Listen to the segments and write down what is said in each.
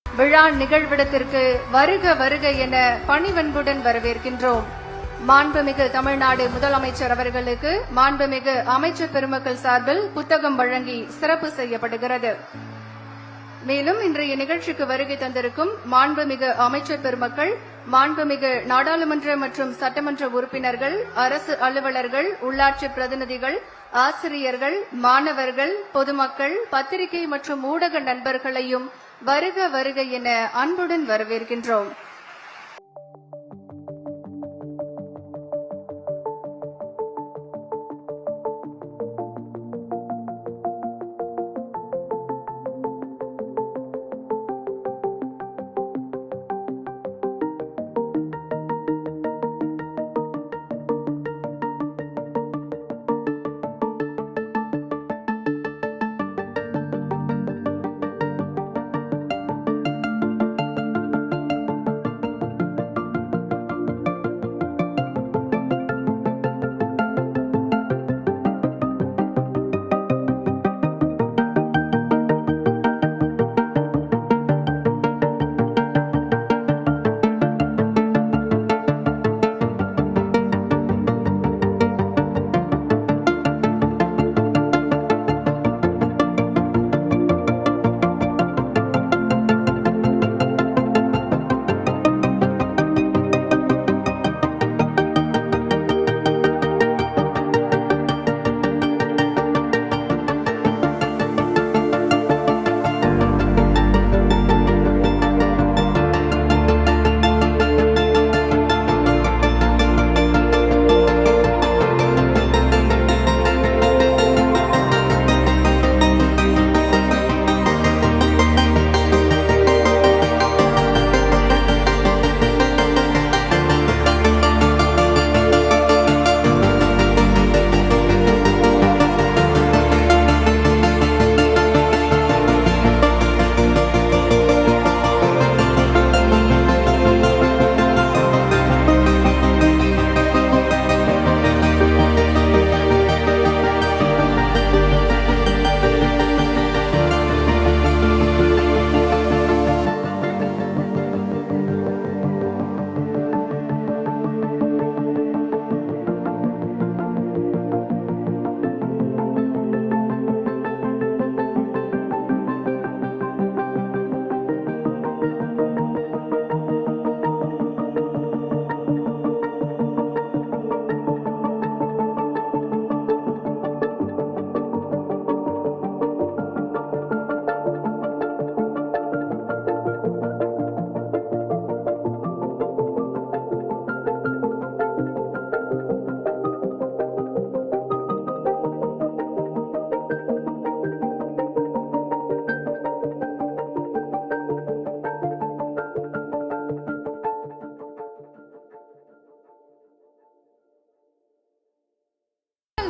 விழா நிகழ்விடத்திற்கு வருக வருக என பணிவன்புடன் வரவேற்கின்றோம். மாண்புமிகு தமிழ்நாடு முதலமைச்சர் அவர்களுக்கு மாண்புமிகு அமைச்சர் பெருமக்கள் சார்பில் புத்தகம் வழங்கி சிறப்பு செய்யப்படுகிறது. மேலும் இன்றைய நிகழ்ச்சிக்கு வருகை தந்திருக்கும் மாண்புமிகு அமைச்சர் பெருமக்கள், மாண்புமிகு நாடாளுமன்ற மற்றும் சட்டமன்ற உறுப்பினர்கள், அரசு அலுவலர்கள், உள்ளாட்சி பிரதிநிதிகள், ஆசிரியர்கள், மாணவர்கள், பொதுமக்கள், பத்திரிகை மற்றும் ஊடக நண்பர்களையும் வருக வருக என அன்புடன் வரவேற்கின்றோம்.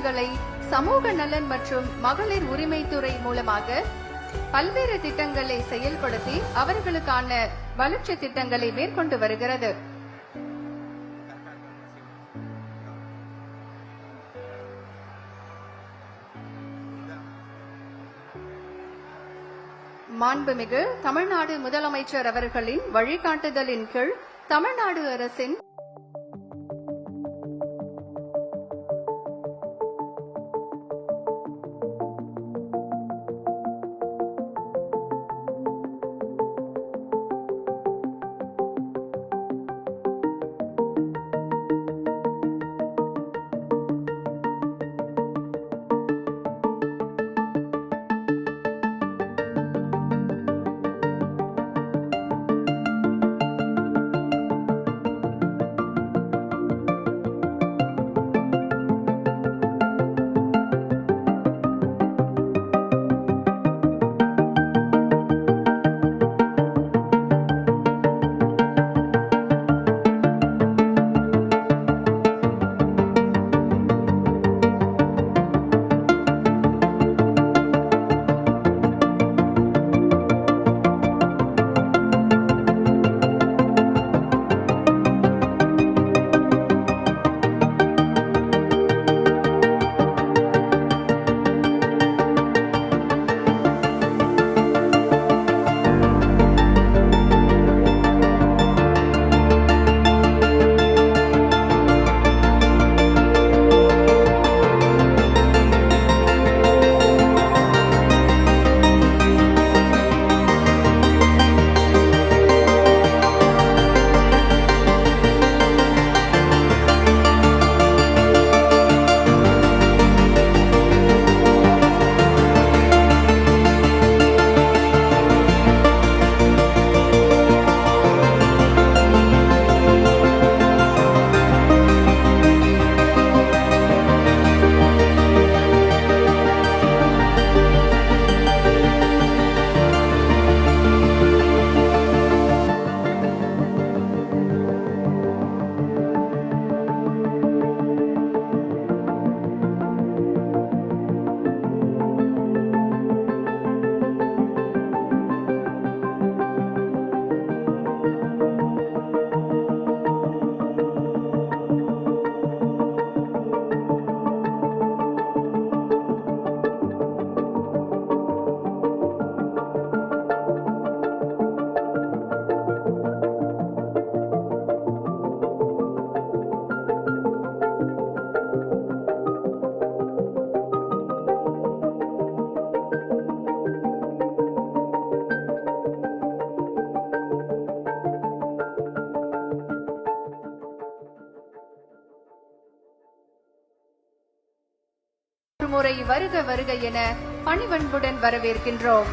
திட்டங்களை சமூக நலன் மற்றும் மகளிர் உரிமைத்துறை மூலமாக பல்வேறு திட்டங்களை செயல்படுத்தி அவர்களுக்கான வளர்ச்சி திட்டங்களை மேற்கொண்டு வருகிறது. மாண்புமிகு தமிழ்நாடு முதலமைச்சர் அவர்களின் வழிகாட்டுதலின் கீழ் தமிழ்நாடு அரசின் முறை வருக வருக என பணிவன்புடன் வரவேற்கின்றோம்.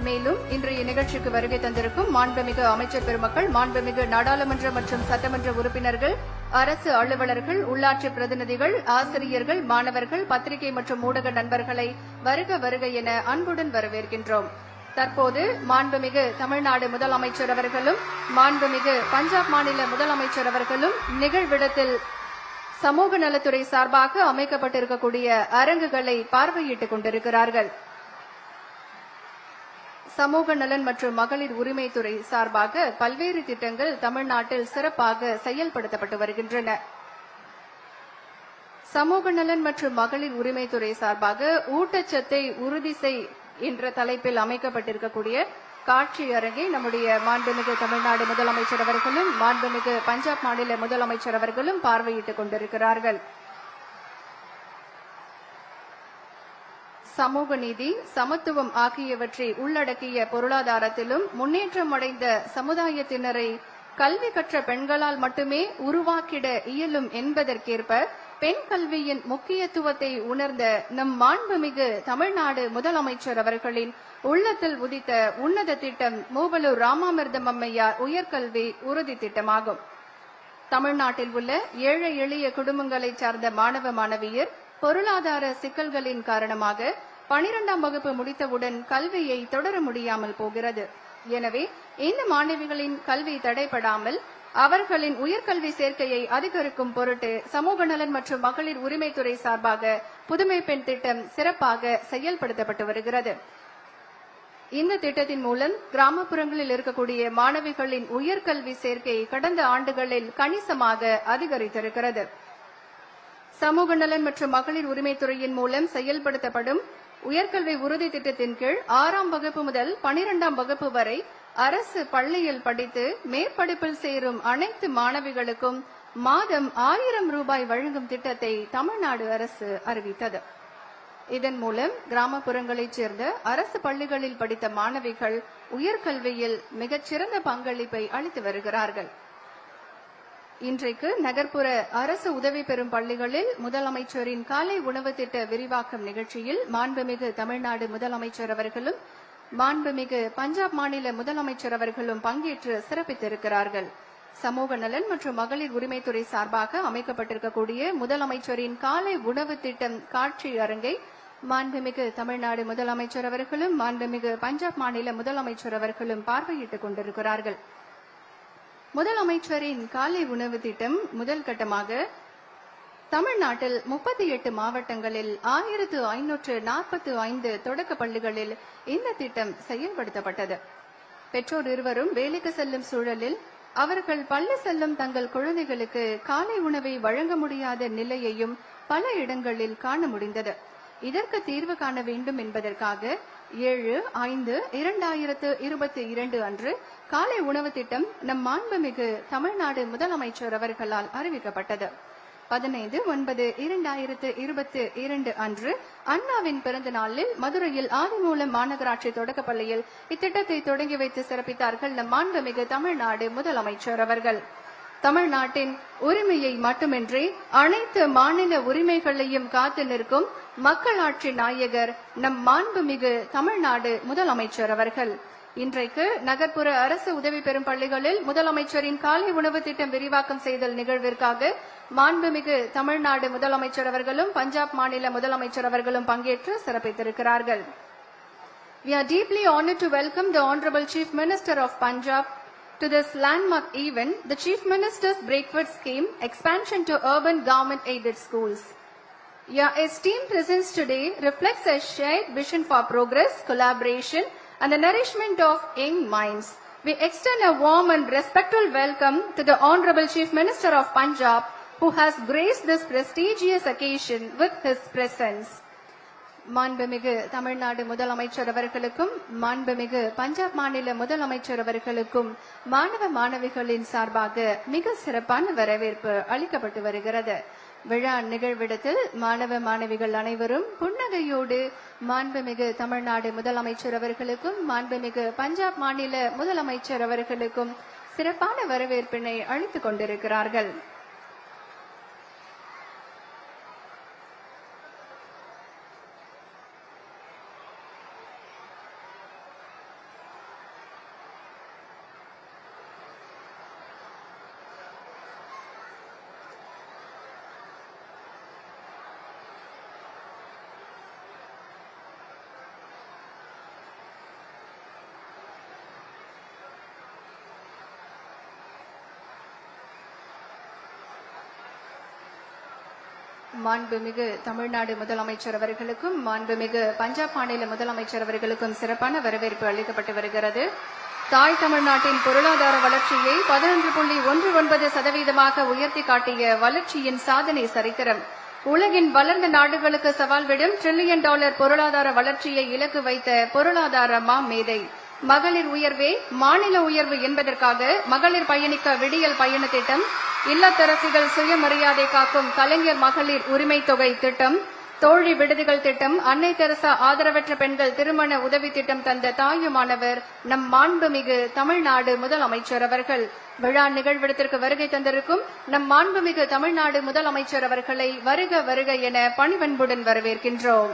மேலும் இன்றைய நிகழ்ச்சிக்கு வருகை தந்திருக்கும் மாண்புமிகு அமைச்சர் பெருமக்கள், மாண்புமிகு நாடாளுமன்ற மற்றும் சட்டமன்ற உறுப்பினர்கள், அரசு அலுவலர்கள், உள்ளாட்சி பிரதிநிதிகள், ஆசிரியர்கள், மாணவர்கள், பத்திரிகை மற்றும் ஊடக நண்பர்களை வருக வருக என அன்புடன் வரவேற்கின்றோம். தற்போது மாண்புமிகு தமிழ்நாடு முதலமைச்சர் அவர்களும் மாண்புமிகு பஞ்சாப் மாநில முதலமைச்சர் அவர்களும் நிகழ்விடத்தில் சமூக நலத்துறை சார்பாக அமைக்கப்பட்டிருக்கக்கூடிய அரங்குகளை பார்வையிட்டுக் கொண்டிருக்கிறார்கள். சமூக நலன் மற்றும் மகளிர் உரிமைத்துறை சார்பாக பல்வேறு திட்டங்கள் தமிழ்நாட்டில் சிறப்பாக செயல்படுத்தப்பட்டு வருகின்றன. சமூக நலன் மற்றும் மகளிர் உரிமைத்துறை சார்பாக ஊட்டச்சத்தை உறுதி செய் என்ற தலைப்பில் அமைக்கப்பட்டிருக்கக்கூடிய காட்சி அரங்கை நம்முடைய மாண்புமிகு தமிழ்நாடு முதலமைச்சர் அவர்களும் மாண்புமிகு பஞ்சாப் மாநில முதலமைச்சர் அவர்களும் பார்வையிட்டுக் கொண்டிருக்கிறார்கள். சமூக நீதி, சமத்துவம் ஆகியவற்றை உள்ளடக்கிய பொருளாதாரத்திலும் முன்னேற்றம் அடைந்த சமுதாயத்தினரை கல்வி கற்ற பெண்களால் மட்டுமே உருவாக்கிட இயலும் என்பதற்கேற்ப பெண் கல்வியின் முக்கியத்துவத்தை உணர்ந்த நம் மாண்புமிகு தமிழ்நாடு முதலமைச்சர் அவர்களின் உள்ளத்தில் உதித்த உன்னத திட்டம் மூவலூர் ராமாமிர்தம் அம்மையார் உயர்கல்வி உறுதி திட்டமாகும். தமிழ்நாட்டில் உள்ள ஏழை எளிய குடும்பங்களைச் சார்ந்த மாணவ மாணவியர் பொருளாதார சிக்கல்களின் காரணமாக 12ஆம் வகுப்பு முடித்தவுடன் கல்வியை தொடர முடியாமல் போகிறது. எனவே இந்த மாணவிகளின் கல்வி தடைபடாமல் அவர்களின் உயர்கல்வி சேர்க்கையை அதிகரிக்கும் பொருட்டு சமூக நலன் மற்றும் மகளிர் உரிமைத்துறை சார்பாக புதுமை பெண் திட்டம் சிறப்பாக செயல்படுத்தப்பட்டு வருகிறது. இந்த திட்டத்தின் மூலம் கிராமப்புறங்களில் இருக்கக்கூடிய மாணவிகளின் உயர்கல்வி சேர்க்கை கடந்த ஆண்டுகளில் கணிசமாக அதிகரித்திருக்கிறது. சமூக நலன் மற்றும் மகளிர் உரிமைத்துறையின் மூலம் செயல்படுத்தப்படும் உயர்கல்வி உறுதி திட்டத்தின் கீழ் 6ஆம் வகுப்பு முதல் 12ஆம் வகுப்பு வரை அரசு பள்ளியில் படித்து மேற்படிப்பில் சேரும் அனைத்து மாணவிகளுக்கும் மாதம் 1000 ரூபாய் வழங்கும் திட்டத்தை தமிழ்நாடு அரசு அறிவித்தது. இதன் மூலம் கிராமப்புறங்களைச் சேர்ந்த அரசு பள்ளிகளில் படித்த மாணவிகள் உயர்கல்வியில் மிகச்சிறந்த பங்களிப்பை அளித்து வருகிறார்கள். இன்றைக்கு நகர்ப்புற அரசு உதவி பெறும் பள்ளிகளில் முதலமைச்சரின் காலை உணவு திட்ட விரிவாக்கம் நிகழ்ச்சியில் மாண்புமிகு தமிழ்நாடு முதலமைச்சர் அவர்களும் மாண்புமிகு பஞ்சாப் மாநில முதலமைச்சர் அவர்களும் பங்கேற்று சிறப்பித்திருக்கிறார்கள். சமூக நலன் மற்றும் மகளிர் உரிமைத்துறை சார்பாக அமைக்கப்பட்டிருக்கக்கூடிய முதலமைச்சரின் காலை உணவு திட்டம் காட்சி அரங்கை மாண்புமிகு தமிழ்நாடு முதலமைச்சர் அவர்களும் மாண்புமிகு பஞ்சாப் மாநில முதலமைச்சர் அவர்களும் பார்வையிட்டுக் கொண்டிருக்கிறார்கள். முதலமைச்சரின் காலை உணவு திட்டம் முதல் கட்டமாக தமிழ்நாட்டில் 38 மாவட்டங்களில் 1545 தொடக்க பள்ளிகளில் இந்த திட்டம் செயல்படுத்தப்பட்டது. பெற்றோர் இருவரும் வேலைக்கு செல்லும் சூழலில் அவர்கள் பள்ளி செல்லும் தங்கள் குழந்தைகளுக்கு காலை உணவை வழங்க முடியாத நிலையையும் பல இடங்களில் காண முடிந்தது. இதற்கு தீர்வு காண வேண்டும் என்பதற்காக 7/5/2022 அன்று காலை உணவு திட்டம் நம் மாண்புமிகு தமிழ்நாடு முதலமைச்சர் அவர்களால் அறிவிக்கப்பட்டது. 15/9/2022 அன்று அண்ணாவின் பிறந்த நாளில் மதுரையில் ஆதிமூலம் மாநகராட்சி தொடக்கப்பள்ளியில் இத்திட்டத்தை தொடங்கி வைத்து சிறப்பித்தார்கள் நம் மாண்புமிகு தமிழ்நாடு முதலமைச்சர் அவர்கள். தமிழ்நாட்டின் உரிமையை மட்டுமின்றி அனைத்து மாநில உரிமைகளையும் காத்து நிற்கும் மக்களாட்சி நாயகர் நம் மாண்புமிகு தமிழ்நாடு முதலமைச்சர் அவர்கள். இன்றைக்கு நகர்ப்புற அரசு உதவி பெறும் பள்ளிகளில் முதலமைச்சரின் காலை உணவு திட்டம் விரிவாக்கம் செய்தல் நிகழ்விற்காக மாண்புமிகு தமிழ்நாடு முதலமைச்சர் அவர்களும் பஞ்சாப் மாநில முதலமைச்சர் அவர்களும் பங்கேற்று சிறப்பித்திருக்கிறார்கள். We are deeply honored to welcome the Honorable Chief Minister of Punjab to this landmark event, the Chief Minister's Breakfast Scheme Expansion to Urban Government Aided Schools. Your esteemed presence today reflects a shared vision for progress, collaboration and the nourishment of young minds. We extend a warm and respectful welcome to the Honorable Chief Minister of Punjab who has graced this prestigious occasion with his presence. மாண்புமிகு தமிழ்நாடு முதலமைச்சர் அவர்களுக்கும் மாண்புமிகு பஞ்சாப் மாநில முதலமைச்சர் அவர்களுக்கும் மாணவ மாணவிகளின் சார்பாக மிக சிறப்பான வரவேற்பு அளிக்கப்பட்டு வருகிறது. விழா நிகழ்விடத்தில் மாணவ மாணவிகள் அனைவரும் புன்னகையோடு மாண்புமிகு தமிழ்நாடு முதலமைச்சர் அவர்களுக்கும் மாண்புமிகு பஞ்சாப் மாநில முதலமைச்சர் அவர்களுக்கும் சிறப்பான வரவேற்பினை அளித்துக் கொண்டிருக்கிறார்கள். மாண்புமிகு தமிழ்நாடு முதலமைச்சர் அவர்களுக்கும் மாண்புமிகு பஞ்சாப் மாநில முதலமைச்சர் அவர்களுக்கும் சிறப்பான வரவேற்பு அளிக்கப்பட்டு வருகிறது. தாய் தமிழ்நாட்டின் பொருளாதார வளர்ச்சியை 11.19% உயர்த்தி காட்டிய வளர்ச்சியின் சாதனை சரித்திரம் உலகின் வளர்ந்த நாடுகளுக்கு சவால் விடும் $1 டிரில்லியன் பொருளாதார வளர்ச்சியை இலக்கு வைத்த பொருளாதார மாமேதை மகளிர் உயர்வே மாநில உயர்வு என்பதற்காக மகளிர் பயணிக்க விடியல் பயண திட்டம், இல்லத்தரசிகள் சுயமரியாதை காக்கும் கலைஞர் மகளிர் உரிமை தொகை திட்டம், தோழி விடுதிகள் திட்டம், அன்னை தெரசா ஆதரவற்ற பெண்கள் திருமண உதவி திட்டம் தந்த தாயுமானவர் நம் மாண்புமிகு தமிழ்நாடு முதலமைச்சர் அவர்கள். விழா நிகழ்விடத்திற்கு வருகை தந்திருக்கும் நம் மாண்புமிகு தமிழ்நாடு முதலமைச்சர் அவர்களை வருக வருக என பணிவன்புடன் வரவேற்கின்றோம்.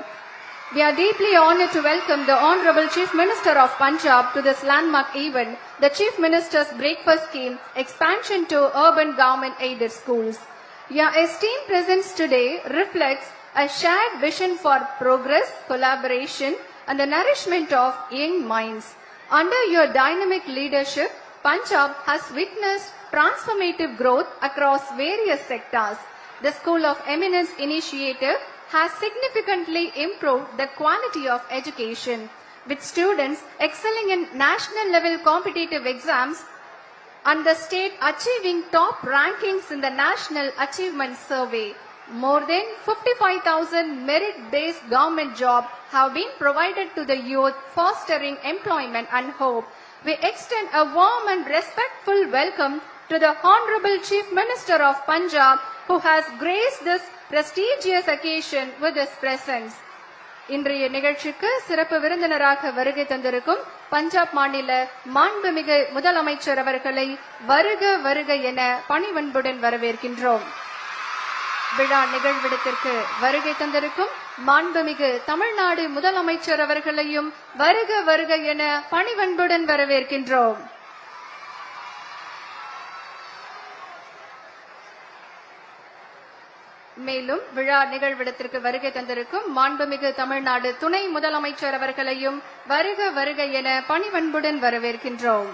We are deeply honored to welcome the Honorable Chief Minister of Punjab to this landmark event, the Chief Minister's Breakfast Scheme Expansion to Urban Government Aided Schools. Your esteemed presence today reflects a shared vision for progress, collaboration and the nourishment of young minds. Under your dynamic leadership, Punjab has witnessed transformative growth across various sectors. The School of Eminence initiative has significantly improved the quality of education, with students excelling in national level competitive exams and the state achieving top rankings in the National Achievement Survey. More than 55,000 merit-based government jobs have been provided to the youth, fostering employment and hope. We extend a warm and respectful welcome to the Honorable Chief Minister of Punjab, who has graced this prestigious occasion with his presence. இன்றைய நிகழ்ச்சிக்கு சிறப்பு விருந்தினராக வருகை தந்திருக்கும் பஞ்சாப் மாநில மாண்புமிகு முதலமைச்சர் அவர்களை வருக வருக என பணிவன்புடன் வரவேற்கின்றோம். விழா நிகழ்விடத்திற்கு வருகை தந்திருக்கும் மாண்புமிகு தமிழ்நாடு முதலமைச்சர் அவர்களையும் வருக வருக என பணிவன்புடன் வரவேற்கின்றோம். மேலும் விழா நிகழ்விடத்திற்கு வருகை தந்திருக்கும் மாண்புமிகு தமிழ்நாடு துணை முதலமைச்சர் அவர்களையும் வருக வருக என பணிவன்புடன் வரவேற்கின்றோம்.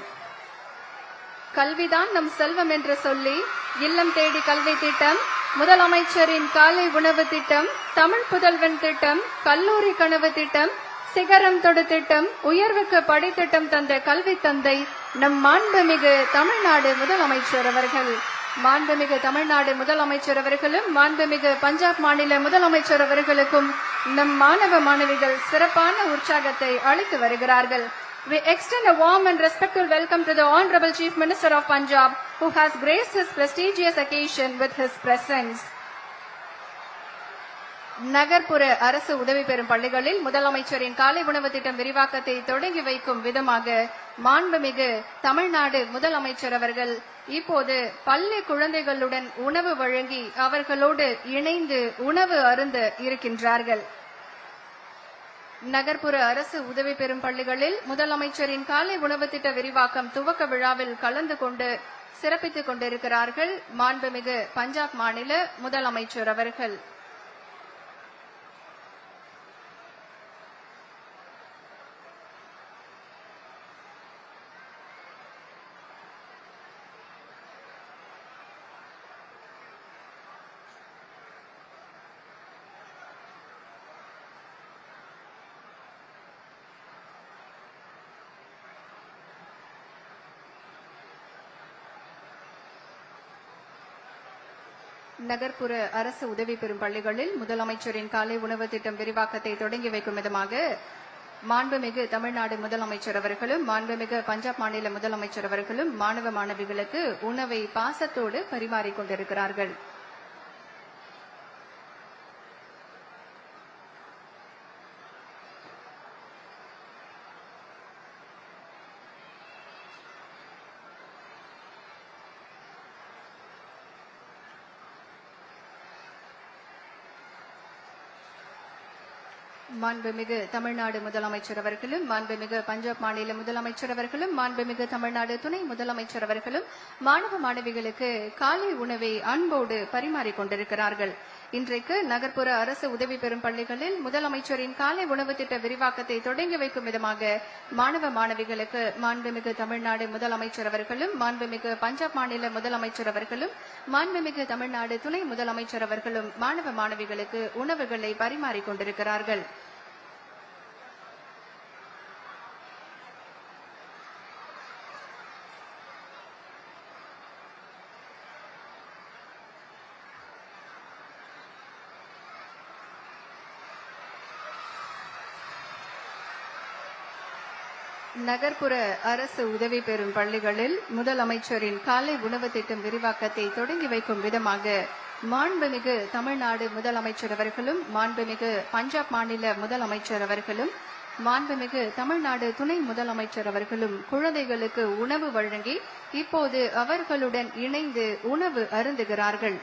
கல்விதான் நம் செல்வம் என்று சொல்லி இல்லம் தேடி கல்வி திட்டம், முதலமைச்சரின் காலை உணவு திட்டம், தமிழ் புதல்வன் திட்டம், கல்லூரி கனவு திட்டம், சிகரம் தொடு திட்டம், உயர்வுக்கு படித்திட்டம் தந்த கல்வி தந்தை நம் மாண்புமிகு தமிழ்நாடு முதலமைச்சர் அவர்கள். மாண்புமிகு தமிழ்நாடு முதலமைச்சர் அவர்களும் மாண்புமிகு பஞ்சாப் மாநில முதலமைச்சர் அவர்களுக்கும் நம் மாணவ மாணவிகள் சிறப்பான உற்சாகத்தை அளித்து வருகிறார்கள். We extend a warm and respectful welcome to the Honorable Chief Minister of Punjab, who has graced this prestigious occasion with his presence. நகர்ப்புற அரசு உதவி பெறும் பள்ளிகளில் முதலமைச்சரின் காலை உணவு திட்டம் விரிவாக்கத்தை தொடங்கி வைக்கும் விதமாக மாண்புமிகு தமிழ்நாடு முதலமைச்சர் அவர்கள் இப்போது பள்ளி குழந்தைகளுடன் உணவு வழங்கி அவர்களோடு இணைந்து உணவு அருந்த இருக்கின்றார்கள். நகர்ப்புற அரசு உதவி பெறும் பள்ளிகளில் முதலமைச்சரின் காலை உணவு திட்ட விரிவாக்கம் துவக்க விழாவில் கலந்து கொண்டு சிறப்பித்துக் கொண்டிருக்கிறார்கள் மாண்புமிகு பஞ்சாப் மாநில முதலமைச்சர் அவர்கள். நகர்ப்புற அரசு உதவி பெறும் பள்ளிகளில் முதலமைச்சரின் காலை உணவு திட்டம் விரிவாக்கத்தை தொடங்கி வைக்கும் விதமாக மாண்புமிகு தமிழ்நாடு முதலமைச்சர் அவர்களும் மாண்புமிகு பஞ்சாப் மாநில முதலமைச்சர் அவர்களும் மாணவ மாணவிகளுக்கு உணவை பாசத்தோடு பரிமாறிக் கொண்டிருக்கிறார்கள். மாண்புமிகு தமிழ்நாடு முதலமைச்சர் அவர்களும் மாண்புமிகு பஞ்சாப் மாநில முதலமைச்சர் அவர்களும் மாண்புமிகு தமிழ்நாடு துணை முதலமைச்சர் அவர்களும் மாணவ மாணவிகளுக்கு காலை உணவை அன்போடு பரிமாறிக் கொண்டிருக்கிறார்கள். இன்றைக்கு நகர்ப்புற அரசு உதவி பெறும் பள்ளிகளில் முதலமைச்சரின் காலை உணவு திட்ட விரிவாக்கத்தை தொடங்கி வைக்கும் விதமாக மாணவ மாணவிகளுக்கு மாண்புமிகு தமிழ்நாடு முதலமைச்சர் அவர்களும் மாண்புமிகு பஞ்சாப் மாநில முதலமைச்சர் அவர்களும் மாண்புமிகு தமிழ்நாடு துணை முதலமைச்சர் அவர்களும் மாணவ மாணவிகளுக்கு உணவுகளை பரிமாறிக் கொண்டிருக்கிறார்கள். நகர்ப்புற அரசு உதவி பெறும் பள்ளிகளில் முதலமைச்சரின் காலை உணவு திட்டம் விரிவாக்கத்தை தொடங்கி வைக்கும் விதமாக மாண்புமிகு தமிழ்நாடு முதலமைச்சர் அவர்களும் மாண்புமிகு பஞ்சாப் மாநில முதலமைச்சர் அவர்களும் மாண்புமிகு தமிழ்நாடு துணை முதலமைச்சர் அவர்களும் குழந்தைகளுக்கு உணவு வழங்கி இப்போது அவர்களுடன் இணைந்து உணவு அருந்துகிறார்கள்.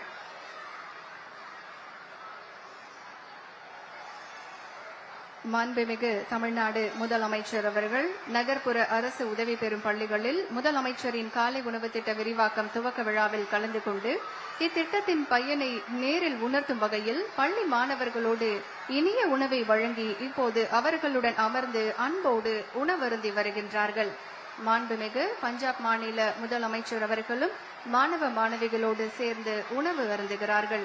மாண்புமிகு தமிழ்நாடு முதலமைச்சர் அவர்கள் நகர்ப்புற அரசு உதவி பெறும் பள்ளிகளில் முதலமைச்சரின் காலை உணவு திட்ட விரிவாக்கம் துவக்க விழாவில் கலந்து கொண்டு இத்திட்டத்தின் பயனை நேரில் உணர்த்தும் வகையில் பள்ளி மாணவர்களோடு இனிய உணவை வழங்கி இப்போது அவர்களுடன் அமர்ந்து அன்போடு உணவருந்தி வருகின்றார்கள். மாண்புமிகு பஞ்சாப் மாநில முதலமைச்சர் அவர்களும் மாணவ மாணவிகளோடு சேர்ந்து உணவு அருந்துகிறார்கள்.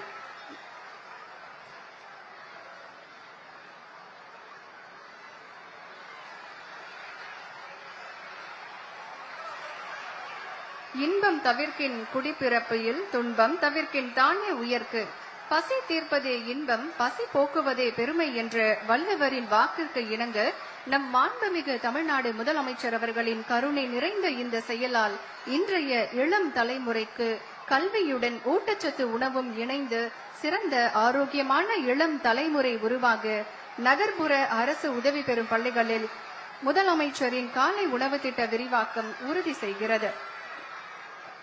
இன்பம் தவிர்க்கின் குடிப்பிறப்பில் துன்பம் தவிர்க்கின் தானே உயர்க்கு, பசி தீர்ப்பதே இன்பம் பசி போக்குவதே பெருமை என்ற வள்ளுவரின் வாக்கிற்கு இணங்க நம் மாண்புமிகு தமிழ்நாடு முதலமைச்சர் அவர்களின் கருணை நிறைந்த இந்த செயலால் இன்றைய இளம் தலைமுறைக்கு கல்வியுடன் ஊட்டச்சத்து உணவும் இணைந்து சிறந்த ஆரோக்கியமான இளம் தலைமுறை உருவாக நகர்ப்புற அரசு உதவி பெறும் பள்ளிகளில் முதலமைச்சரின் காலை உணவு திட்ட விரிவாக்கம் உறுதி செய்கிறது.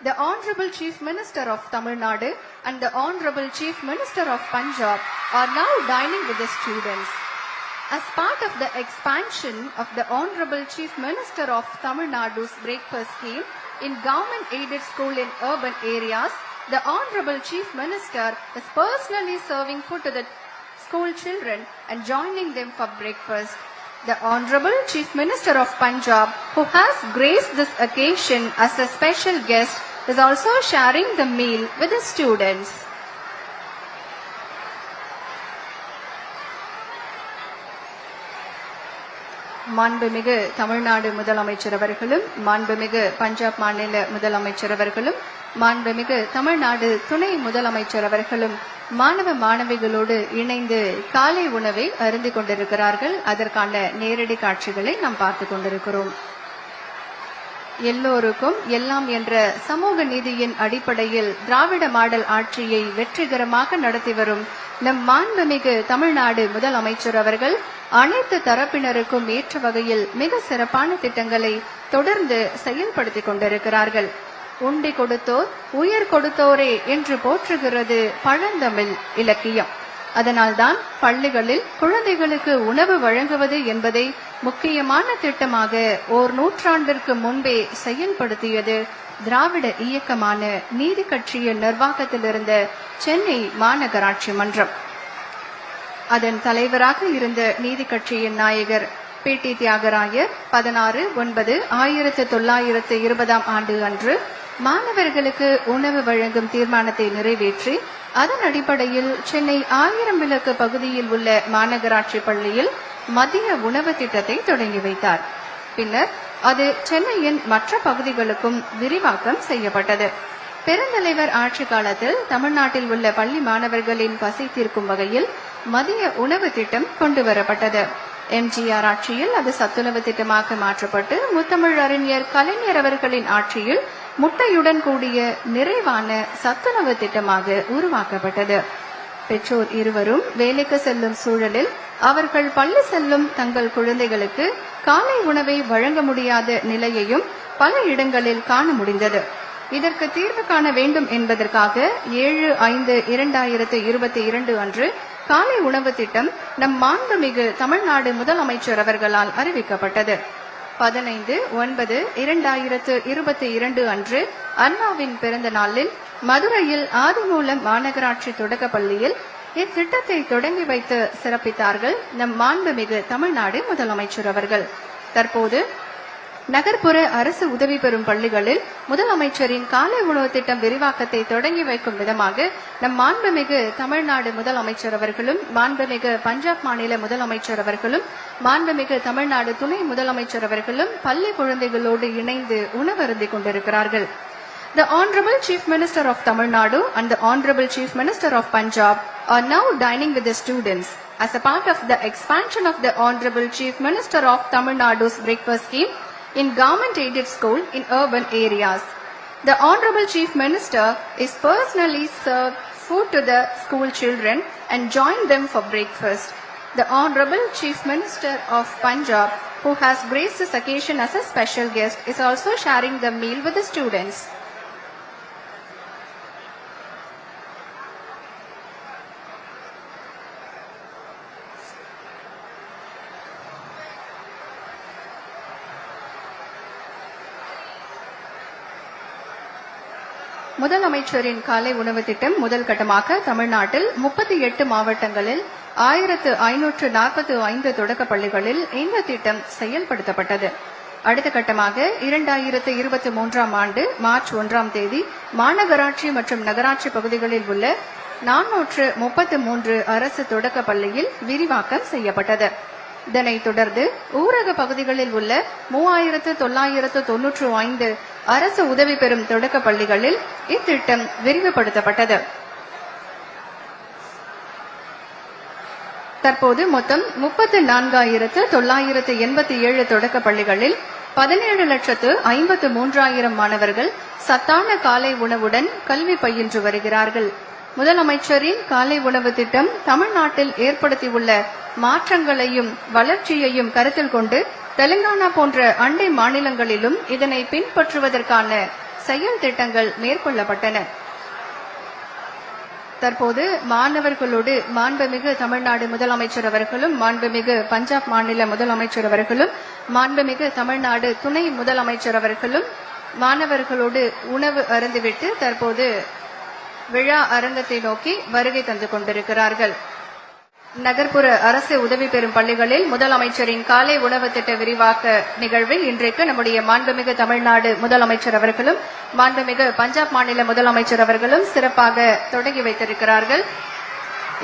The Honorable Chief Minister of Tamil Nadu and the Honorable Chief Minister of Punjab are now dining with the students. As part of the expansion of the Honorable Chief Minister of Tamil Nadu's breakfast scheme in government-aided school in urban areas, the Honorable Chief Minister is personally serving food to the school children and joining them for breakfast. The Honorable Chief Minister of Punjab, who has graced this occasion as a special guest, is also sharing the meal with the students. மாண்புமிகு தமிழ்நாடு முதலமைச்சர் அவர்களும் மாண்புமிகு பஞ்சாப் மாநில முதலமைச்சர் அவர்களும் மாண்புமிகு தமிழ்நாடு துணை முதலமைச்சர் அவர்களும் மாணவ மாணவிகளோடு இணைந்து காலை உணவை அருந்தி கொண்டிருக்கிறார்கள். அதற்கான நேரடி காட்சிகளை நாம் பார்த்து கொண்டிருக்கிறோம். எல்லோருக்கும் எல்லாம் என்ற சமூக நீதியின் அடிப்படையில் திராவிட மாடல் ஆட்சியை வெற்றிகரமாக நடத்தி வரும் நம் மாண்புமிகு தமிழ்நாடு முதலமைச்சர் அவர்கள் அனைத்து தரப்பினருக்கும் ஏற்ற வகையில் மிக சிறப்பான திட்டங்களை தொடர்ந்து செயல்படுத்திக் கொண்டிருக்கிறார்கள். உண்டி கொடுத்தோர் உயிர் கொடுத்தோரே என்று போற்றுகிறது பழந்தமிழ் இலக்கியம். அதனால்தான் பள்ளிகளில் குழந்தைகளுக்கு உணவு வழங்குவது என்பதை முக்கியமான திட்டமாக ஓர் நூற்றாண்டிற்கு முன்பே செயல்படுத்தியது திராவிட இயக்கமான நீதி கட்சியின் நிர்வாகத்தில் இருந்த சென்னை மாநகராட்சி மன்றம். அதன் தலைவராக இருந்த நீதி கட்சியின் நாயகர் பி.டி. தியாகராயர் 16/9/1920 ஆண்டு அன்று மாணவர்களுக்கு உணவு வழங்கும் தீர்மானத்தை நிறைவேற்றி அதன் அடிப்படையில் சென்னை 1000 விளக்கு பகுதியில் உள்ள மாநகராட்சி பள்ளியில் மதிய உணவு திட்டத்தை தொடங்கி வைத்தார். பின்னர் அது சென்னையின் மற்ற பகுதிகளுக்கும் விரிவாக்கம் செய்யப்பட்டது. பெருந்தலைவர் ஆட்சி காலத்தில் தமிழ்நாட்டில் உள்ள பள்ளி மாணவர்களின் பசி தீர்க்கும் வகையில் மதிய உணவு திட்டம் கொண்டு வரப்பட்டது. எம்ஜிஆர் ஆட்சியில் அது சத்துணவு திட்டமாக மாற்றப்பட்டு முத்தமிழ் அறிஞர் கலைஞர் அவர்களின் ஆட்சியில் முட்டையுடன் கூடிய நிறைவான சத்துணவு திட்டமாக உருவாக்கப்பட்டது. பெற்றோர் இருவரும் வேலைக்கு செல்லும் சூழலில் அவர்கள் பள்ளி செல்லும் தங்கள் குழந்தைகளுக்கு காலை உணவை வழங்க முடியாத நிலையையும் பல இடங்களில் காண முடிந்தது. இதற்கு தீர்வு காண வேண்டும் என்பதற்காக 7/5/2022 அன்று காலை உணவு திட்டம் நம் மாண்புமிகு தமிழ்நாடு முதலமைச்சர் அவர்களால் அறிவிக்கப்பட்டது. 15/9/2022 அன்று அண்ணாவின் பிறந்த நாளில் மதுரையில் ஆதிமூலம் மாநகராட்சி தொடக்க பள்ளியில் இத்திட்டத்தை தொடங்கி வைத்து சிறப்பித்தார்கள் நம் மாண்புமிகு தமிழ்நாடு முதலமைச்சர் அவர்கள். தற்போது நகர்ப்புற அரசு உதவி பெறும் பள்ளிகளில் முதலமைச்சரின் காலை உணவு திட்டம் விரிவாக்கத்தை தொடங்கி வைக்கும் விதமாக நம் மாண்புமிகு தமிழ்நாடு முதலமைச்சர் அவர்களும் மாண்புமிகு பஞ்சாப் மாநில முதலமைச்சர் அவர்களும் மாண்புமிகு தமிழ்நாடு துணை முதலமைச்சர் அவர்களும் பள்ளி குழந்தைகளோடு இணைந்து உணவருந்திக் கொண்டிருக்கிறார்கள். The Honorable Chief Minister of Tamil Nadu and the Honorable Chief Minister of Punjab are now dining with the students as a part of the expansion of the Honorable Chief Minister of Tamil Nadu's breakfast scheme in government-aided school in urban areas. The Honorable Chief Minister is personally served food to the school children and joined them for breakfast. The Honorable Chief Minister of Punjab, who has graced this occasion as a special guest, is also sharing the meal with the students. முதலமைச்சரின் காலை உணவு திட்டம் முதல் கட்டமாக தமிழ்நாட்டில் 38 மாவட்டங்களில் 1545 தொடக்க பள்ளிகளில் இந்த திட்டம் செயல்படுத்தப்பட்டது. அடுத்த கட்டமாக 2023ஆம் ஆண்டு மார்ச் 1ஆம் தேதி மாநகராட்சி மற்றும் நகராட்சி பகுதிகளில் உள்ள 433 அரசு தொடக்க பள்ளியில் விரிவாக்கம் செய்யப்பட்டது. இதனைத் தொடர்ந்து ஊரக பகுதிகளில் உள்ள 3995 அரசு உதவி பெறும் தொடக்க பள்ளிகளில் இத்திட்டம் விரிவுபடுத்தப்பட்டது. தற்போது மொத்தம் 34,987 தொடக்க பள்ளிகளில் 17,53,000 மாணவர்கள் சத்தான காலை உணவுடன் கல்வி பயின்று வருகிறார்கள். முதலமைச்சரின் காலை உணவு திட்டம் தமிழ்நாட்டில் ஏற்படுத்தியுள்ள மாற்றங்களையும் வளர்ச்சியையும் கருத்தில் கொண்டு தெலுங்கானா போன்ற அண்டை மாநிலங்களிலும் இதனை பின்பற்றுவதற்கான செயல் திட்டங்கள் மேற்கொள்ளப்பட்டன. தற்போது மாணவர்களோடு மாண்புமிகு தமிழ்நாடு முதலமைச்சர் அவர்களும் மாண்புமிகு பஞ்சாப் மாநில முதலமைச்சர் அவர்களும் மாண்புமிகு தமிழ்நாடு துணை முதலமைச்சர் அவர்களும் மாணவர்களோடு உணவு அருந்திவிட்டு தற்போது விழா அரங்கத்தை நோக்கி வருகை தந்து கொண்டிருக்கிறார்கள். நகர்ப்புற அரசு உதவி பெறும் பள்ளிகளில் முதலமைச்சரின் காலை உணவு திட்ட விரிவாக்க நிகழ்வில் இன்றைக்கு நம்முடைய மாண்புமிகு தமிழ்நாடு முதலமைச்சர் அவர்களும் மாண்புமிகு பஞ்சாப் மாநில முதலமைச்சர் அவர்களும் சிறப்பாக தொடங்கி வைத்திருக்கிறார்கள்.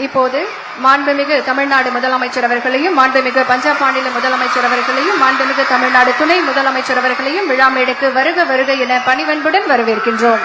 இப்போது மாண்புமிகு தமிழ்நாடு முதலமைச்சர் அவர்களையும் மாண்புமிகு பஞ்சாப் மாநில முதலமைச்சர் அவர்களையும் மாண்புமிகு தமிழ்நாடு துணை முதலமைச்சர் அவர்களையும் விழா மேடைக்கு வருக வருக என பணிவன்புடன் வரவேற்கின்றோம்.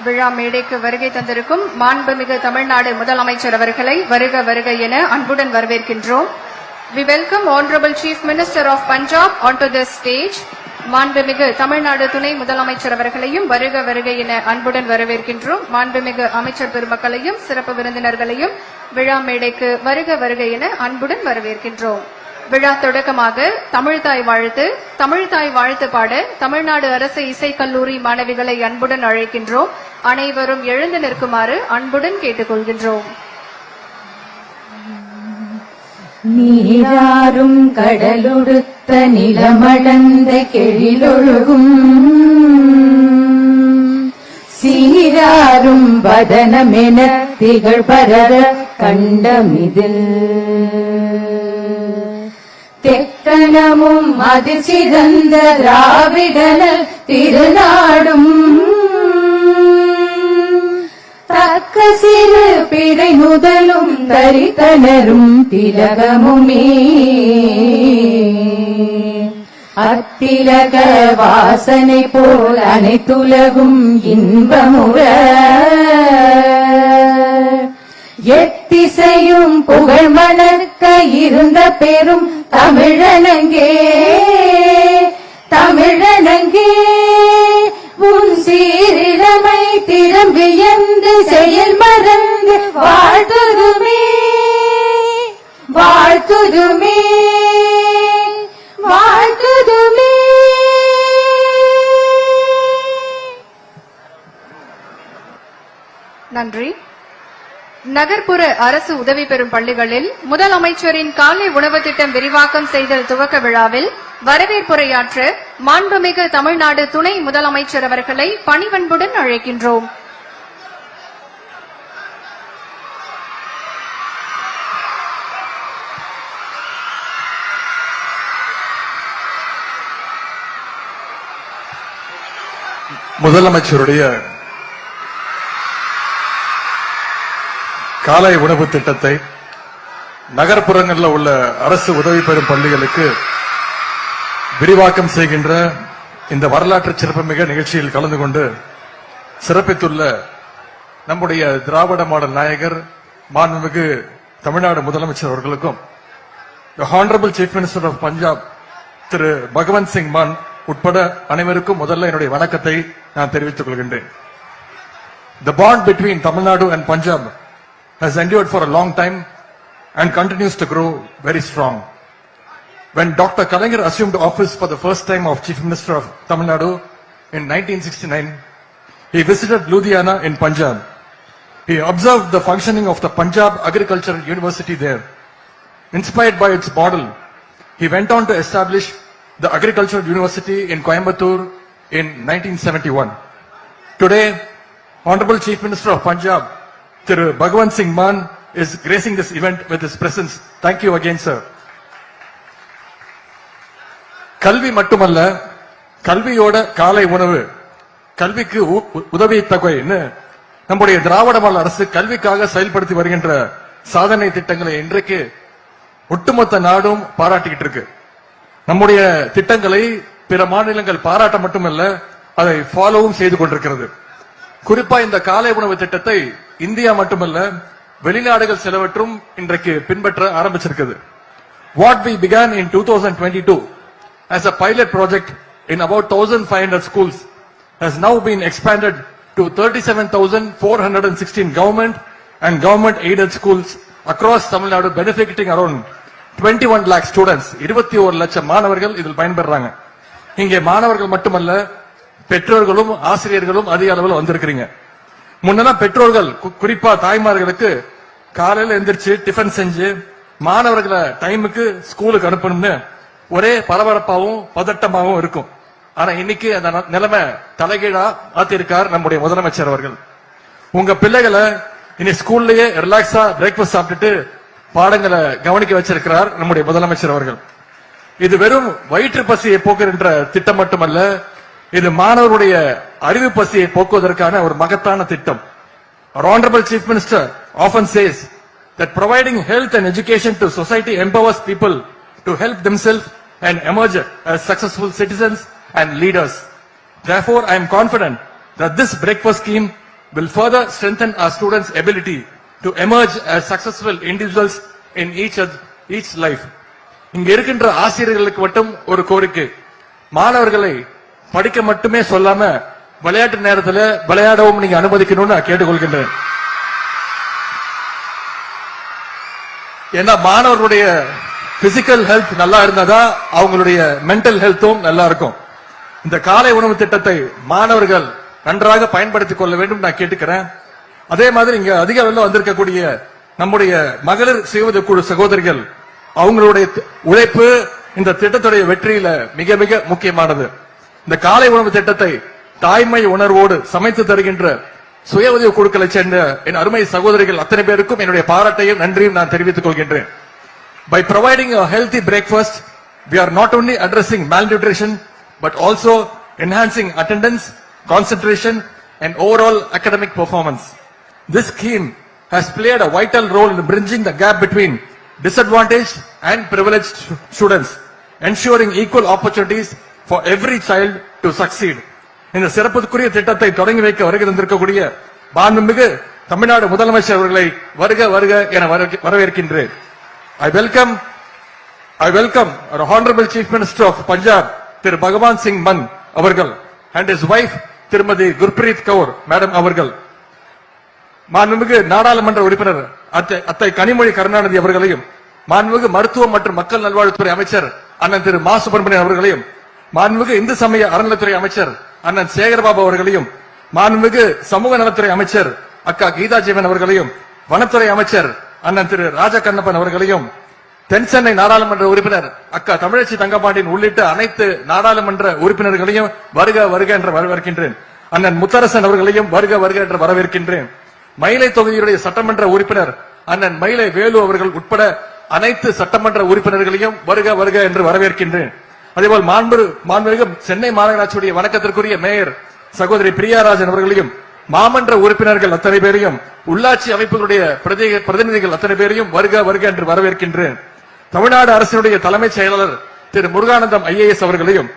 விழா மேடைக்கு வருகை தந்திருக்கும் மாண்புமிகு தமிழ்நாடு முதலமைச்சர் அவர்களை வருக வருக என அன்புடன் வரவேற்கின்றோம். We welcome Honorable Chief Minister of Punjab onto the stage. மாண்புமிகு தமிழ்நாடு துணை முதலமைச்சர் அவர்களையும் வருக வருக என அன்புடன் வரவேற்கின்றோம். மாண்புமிகு அமைச்சர் பெருமக்களையும் சிறப்பு விருந்தினர்களையும் விழா மேடைக்கு வருக வருக என அன்புடன் வரவேற்கின்றோம். விழா தொடக்கமாக தமிழ்தாய் வாழ்த்து பாட தமிழ்நாடு அரசு இசைக்கல்லூரி மாணவிகளை அன்புடன் அழைக்கின்றோம். அனைவரும் எழுந்து நிற்குமாறு அன்புடன் கேட்டுக்கொள்கின்றோம். நீராறும் கடலுடுத்த நிலமடந்த கெழிலொழுகும் சீராறும் வதனமென திகழ் பரத கண்டமிதில் தெக்கணமும் அது சிறந்த திராவிடனல் திருநாடும் தக்க சிறு பிறை முதலும் தரித்தனரும் திலகமுமே அத்திலக வாசனை போல் அனைத்துலகும் இன்பமுற எத்திசையும் புகழ் மணக்க இருந்த பெரும் தமிழனங்கே உன் சீரிழமை திரும்பியந்து செயல் மறந்து வாழ்த்துதுமே நன்றி. நகர்ப்புற அரசு உதவி பெறும் பள்ளிகளில் முதலமைச்சரின் காலை உணவு திட்டம் விரிவாக்கம் செய்தல் துவக்க விழாவில் வரவேற்புரையாற்ற மாண்புமிகு தமிழ்நாடு துணை முதலமைச்சர் அவர்களை பணிவன்புடன் அழைக்கின்றோம். முதலமைச்சருடைய காலை உணவு திட்டத்தை நகர்ப்புறங்களில் உள்ள அரசு உதவி பெறும் பள்ளிகளுக்கு விரிவாக்கம் செய்கின்ற இந்த வரலாற்று சிறப்புமிக நிகழ்ச்சியில் கலந்து கொண்டு சிறப்பித்துள்ள நம்முடைய திராவிட மாடல் நாயகர் மாண்புமிகு தமிழ்நாடு முதலமைச்சர் அவர்களுக்கும் The Honorable Chief Minister of Punjab திரு பகவந்த் சிங் மான் உட்பட அனைவருக்கும் முதல்ல என்னுடைய வணக்கத்தை நான் தெரிவித்துக் கொள்கின்றேன். The bond between Tamil Nadu and Punjab has endured for a long time and continues to grow very strong. When Dr. Kalaignar assumed office for the first time of Chief Minister of Tamil Nadu in 1969, he visited Ludhiana in Punjab. He observed the functioning of the Punjab Agricultural University there. Inspired by its model, he went on to establish the Agricultural University in Coimbatore in 1971. Today, Honorable Chief Minister of Punjab, Thiru Bhagwant Singh Mann, is gracing this event with his presence. Thank you again, sir. கல்வி மட்டுமல்ல, கல்வியோட காலை உணவு, கல்விக்கு உதவி தொகைன்னு நம்முடைய திராவிட model அரசு கல்விக்காக செயல்படுத்தி வருகின்ற சாதனை திட்டங்களை இன்றைக்கு ஒட்டுமொத்த நாடும் பாராட்டிக்கிட்டு இருக்கு. நம்முடைய திட்டங்களை பிற மாநிலங்கள் பாராட்ட மட்டுமல்ல, அதை ஃபாலோவும் செய்து கொண்டிருக்கிறது. குறிப்பா இந்த காலை உணவு திட்டத்தை இந்தியா மட்டுமல்ல, வெளிநாடுகள் சிலவற்றும் இன்றைக்கு பின்பற்ற ஆரம்பிச்சிருக்கிறது. What we began in 2022 as a pilot project in about 1,500 schools has now been expanded to 37,416 government and government aided schools across Tamil Nadu, benefiting around 21 lakh students. 21 லட்சம் மாணவர்கள் இதில் பயன்பெறாங்க. இங்கே மாணவர்கள் மட்டுமல்ல, பெற்றோர்களும் ஆசிரியர்களும் அதிக அளவில் வந்திருக்கிறீங்க. முன்னெல்லாம் பெற்றோர்கள் குறிப்பா தாய்மார்களுக்கு காலையில எந்திரிச்சு டிஃபன் செஞ்சு மாணவர்களை டைமுக்கு ஸ்கூலுக்கு அனுப்பணும்னு ஒரே பரபரப்பாகவும் பதட்டமாகவும் இருக்கும். ஆனா இன்னைக்கு அந்த நிலைமை தலைகீழா மாத்திருக்கார் நம்முடைய முதலமைச்சர் அவர்கள். உங்க பிள்ளைகளை இனி ஸ்கூல்லயே ரிலாக்ஸா பிரேக்ஃபாஸ்ட் சாப்பிட்டுட்டு பாடங்களை கவனிக்க வச்சிருக்கிறார் நம்முடைய முதலமைச்சர் அவர்கள். இது வெறும் வயிற்று பசியை போக்குகின்ற திட்டம் மட்டுமல்ல, இது மாணவருடைய அறிவு பசியை போக்குவதற்கான ஒரு மகத்தான திட்டம். Our Honorable Chief Minister often says that providing health and education to society empowers people to help themselves and emerge as successful citizens and leaders. Therefore, I am confident that this breakfast scheme will further strengthen our students' ability to emerge as successful individuals in each life. இங்க இருக்கின்ற ஆசிரியர்களுக்கு மட்டும் ஒரு கோரிக்கை, மாணவர்களை படிக்க மட்டுமே சொல்லாம விளையாட்டு நேரத்தில் விளையாடவும் நீங்க அனுமதிக்கணும்னு நான் கேட்டுக்கொள்கின்றேன். ஏன்னா மாணவர்களுடைய பிசிக்கல் ஹெல்த் நல்லா இருந்தா அவங்களுடைய மென்டல் ஹெல்த்தும் நல்லா இருக்கும். இந்த காலை உணவு திட்டத்தை மாணவர்கள் நன்றாக பயன்படுத்திக் கொள்ள வேண்டும் நான் கேட்டுக்கிறேன். அதே மாதிரி இங்க அதிக அளவில் வந்திருக்கக்கூடிய நம்முடைய மகளிர் சுய குழு சகோதரிகள், அவங்களுடைய உழைப்பு இந்த திட்டத்துடைய வெற்றியில மிக மிக முக்கியமானது. இந்த காலை உணவு திட்டத்தை தாய்மை உணர்வோடு சமைத்து தருகின்ற சுய உதவி குழுக்களை சேர்ந்த என் அருமை சகோதரிகள் அத்தனை பேருக்கும் என்னுடைய பாராட்டையும் நன்றியும் நான் தெரிவித்துக் கொள்கின்றேன். By providing a healthy breakfast, we are not only addressing malnutrition but also enhancing attendance, concentration and overall academic performance. This scheme has played a vital role in bridging the gap between disadvantaged and privileged students, ensuring equal opportunities for every child to succeed. இந்த சிறப்புக்குரிய திட்டத்தை தொடங்கி வைக்க வருகை தந்திருக்கக்கூடிய மாண்புமிகு தமிழ்நாடு முதலமைச்சர் அவர்களை வருக வருக என வரவேற்கின்றேன். I welcome our Honorable Chief Minister of Punjab, Thiru Bhagwant Singh Mann அவர்கள் and his wife திருமதி குர்பிரீத் கவுர் மேடம் அவர்கள், மாண்புமிகு நாடாளுமன்ற உறுப்பினர் அத்தை கனிமொழி கருணாநிதி அவர்களையும், மாண்புமிகு மருத்துவம் மற்றும் மக்கள் நல்வாழ்வுத்துறை அமைச்சர் அண்ணன் திரு மா சுப்பிரமணியன் அவர்களையும், மாண்புமிகு இந்து சமய அறநிலைத்துறை அமைச்சர் அண்ணன் சேகர்பாபு அவர்களையும், மாண்புமிகு சமூக நலத்துறை அமைச்சர் அக்கா கீதா ஜீவன் அவர்களையும், வனத்துறை அமைச்சர் அண்ணன் திரு ராஜா கண்ணப்பன் அவர்களையும், தென் சென்னை நாடாளுமன்ற உறுப்பினர் அக்கா தமிழச்சி தங்கபாண்டியன் உள்ளிட்ட அனைத்து நாடாளுமன்ற உறுப்பினர்களையும் வருக வருக என்று வரவேற்கின்றேன். அண்ணன் முத்தரசன் அவர்களையும் வருக வருக என்று வரவேற்கின்றேன். மயிலை தொகுதியுடைய சட்டமன்ற உறுப்பினர் அண்ணன் மயிலை வேலு அவர்கள் உட்பட அனைத்து சட்டமன்ற உறுப்பினர்களையும் வருக வருக என்று வரவேற்கின்றேன். அதேபோல் மாண்புமிகு சென்னை மாநகராட்சியுடைய வணக்கத்திற்குரிய மேயர் சகோதரி பிரியாராஜன் அவர்களையும், மாமன்ற உறுப்பினர்கள் அத்தனை பேரையும், உள்ளாட்சி அமைப்புகளுடைய பிரதிநிதிகள் அத்தனை பேரையும் வருக வருக என்று வரவேற்கின்றேன். தமிழ்நாடு அரசினுடைய தலைமைச் செயலாளர் திரு முருகானந்தம் IAS அவர்களையும்,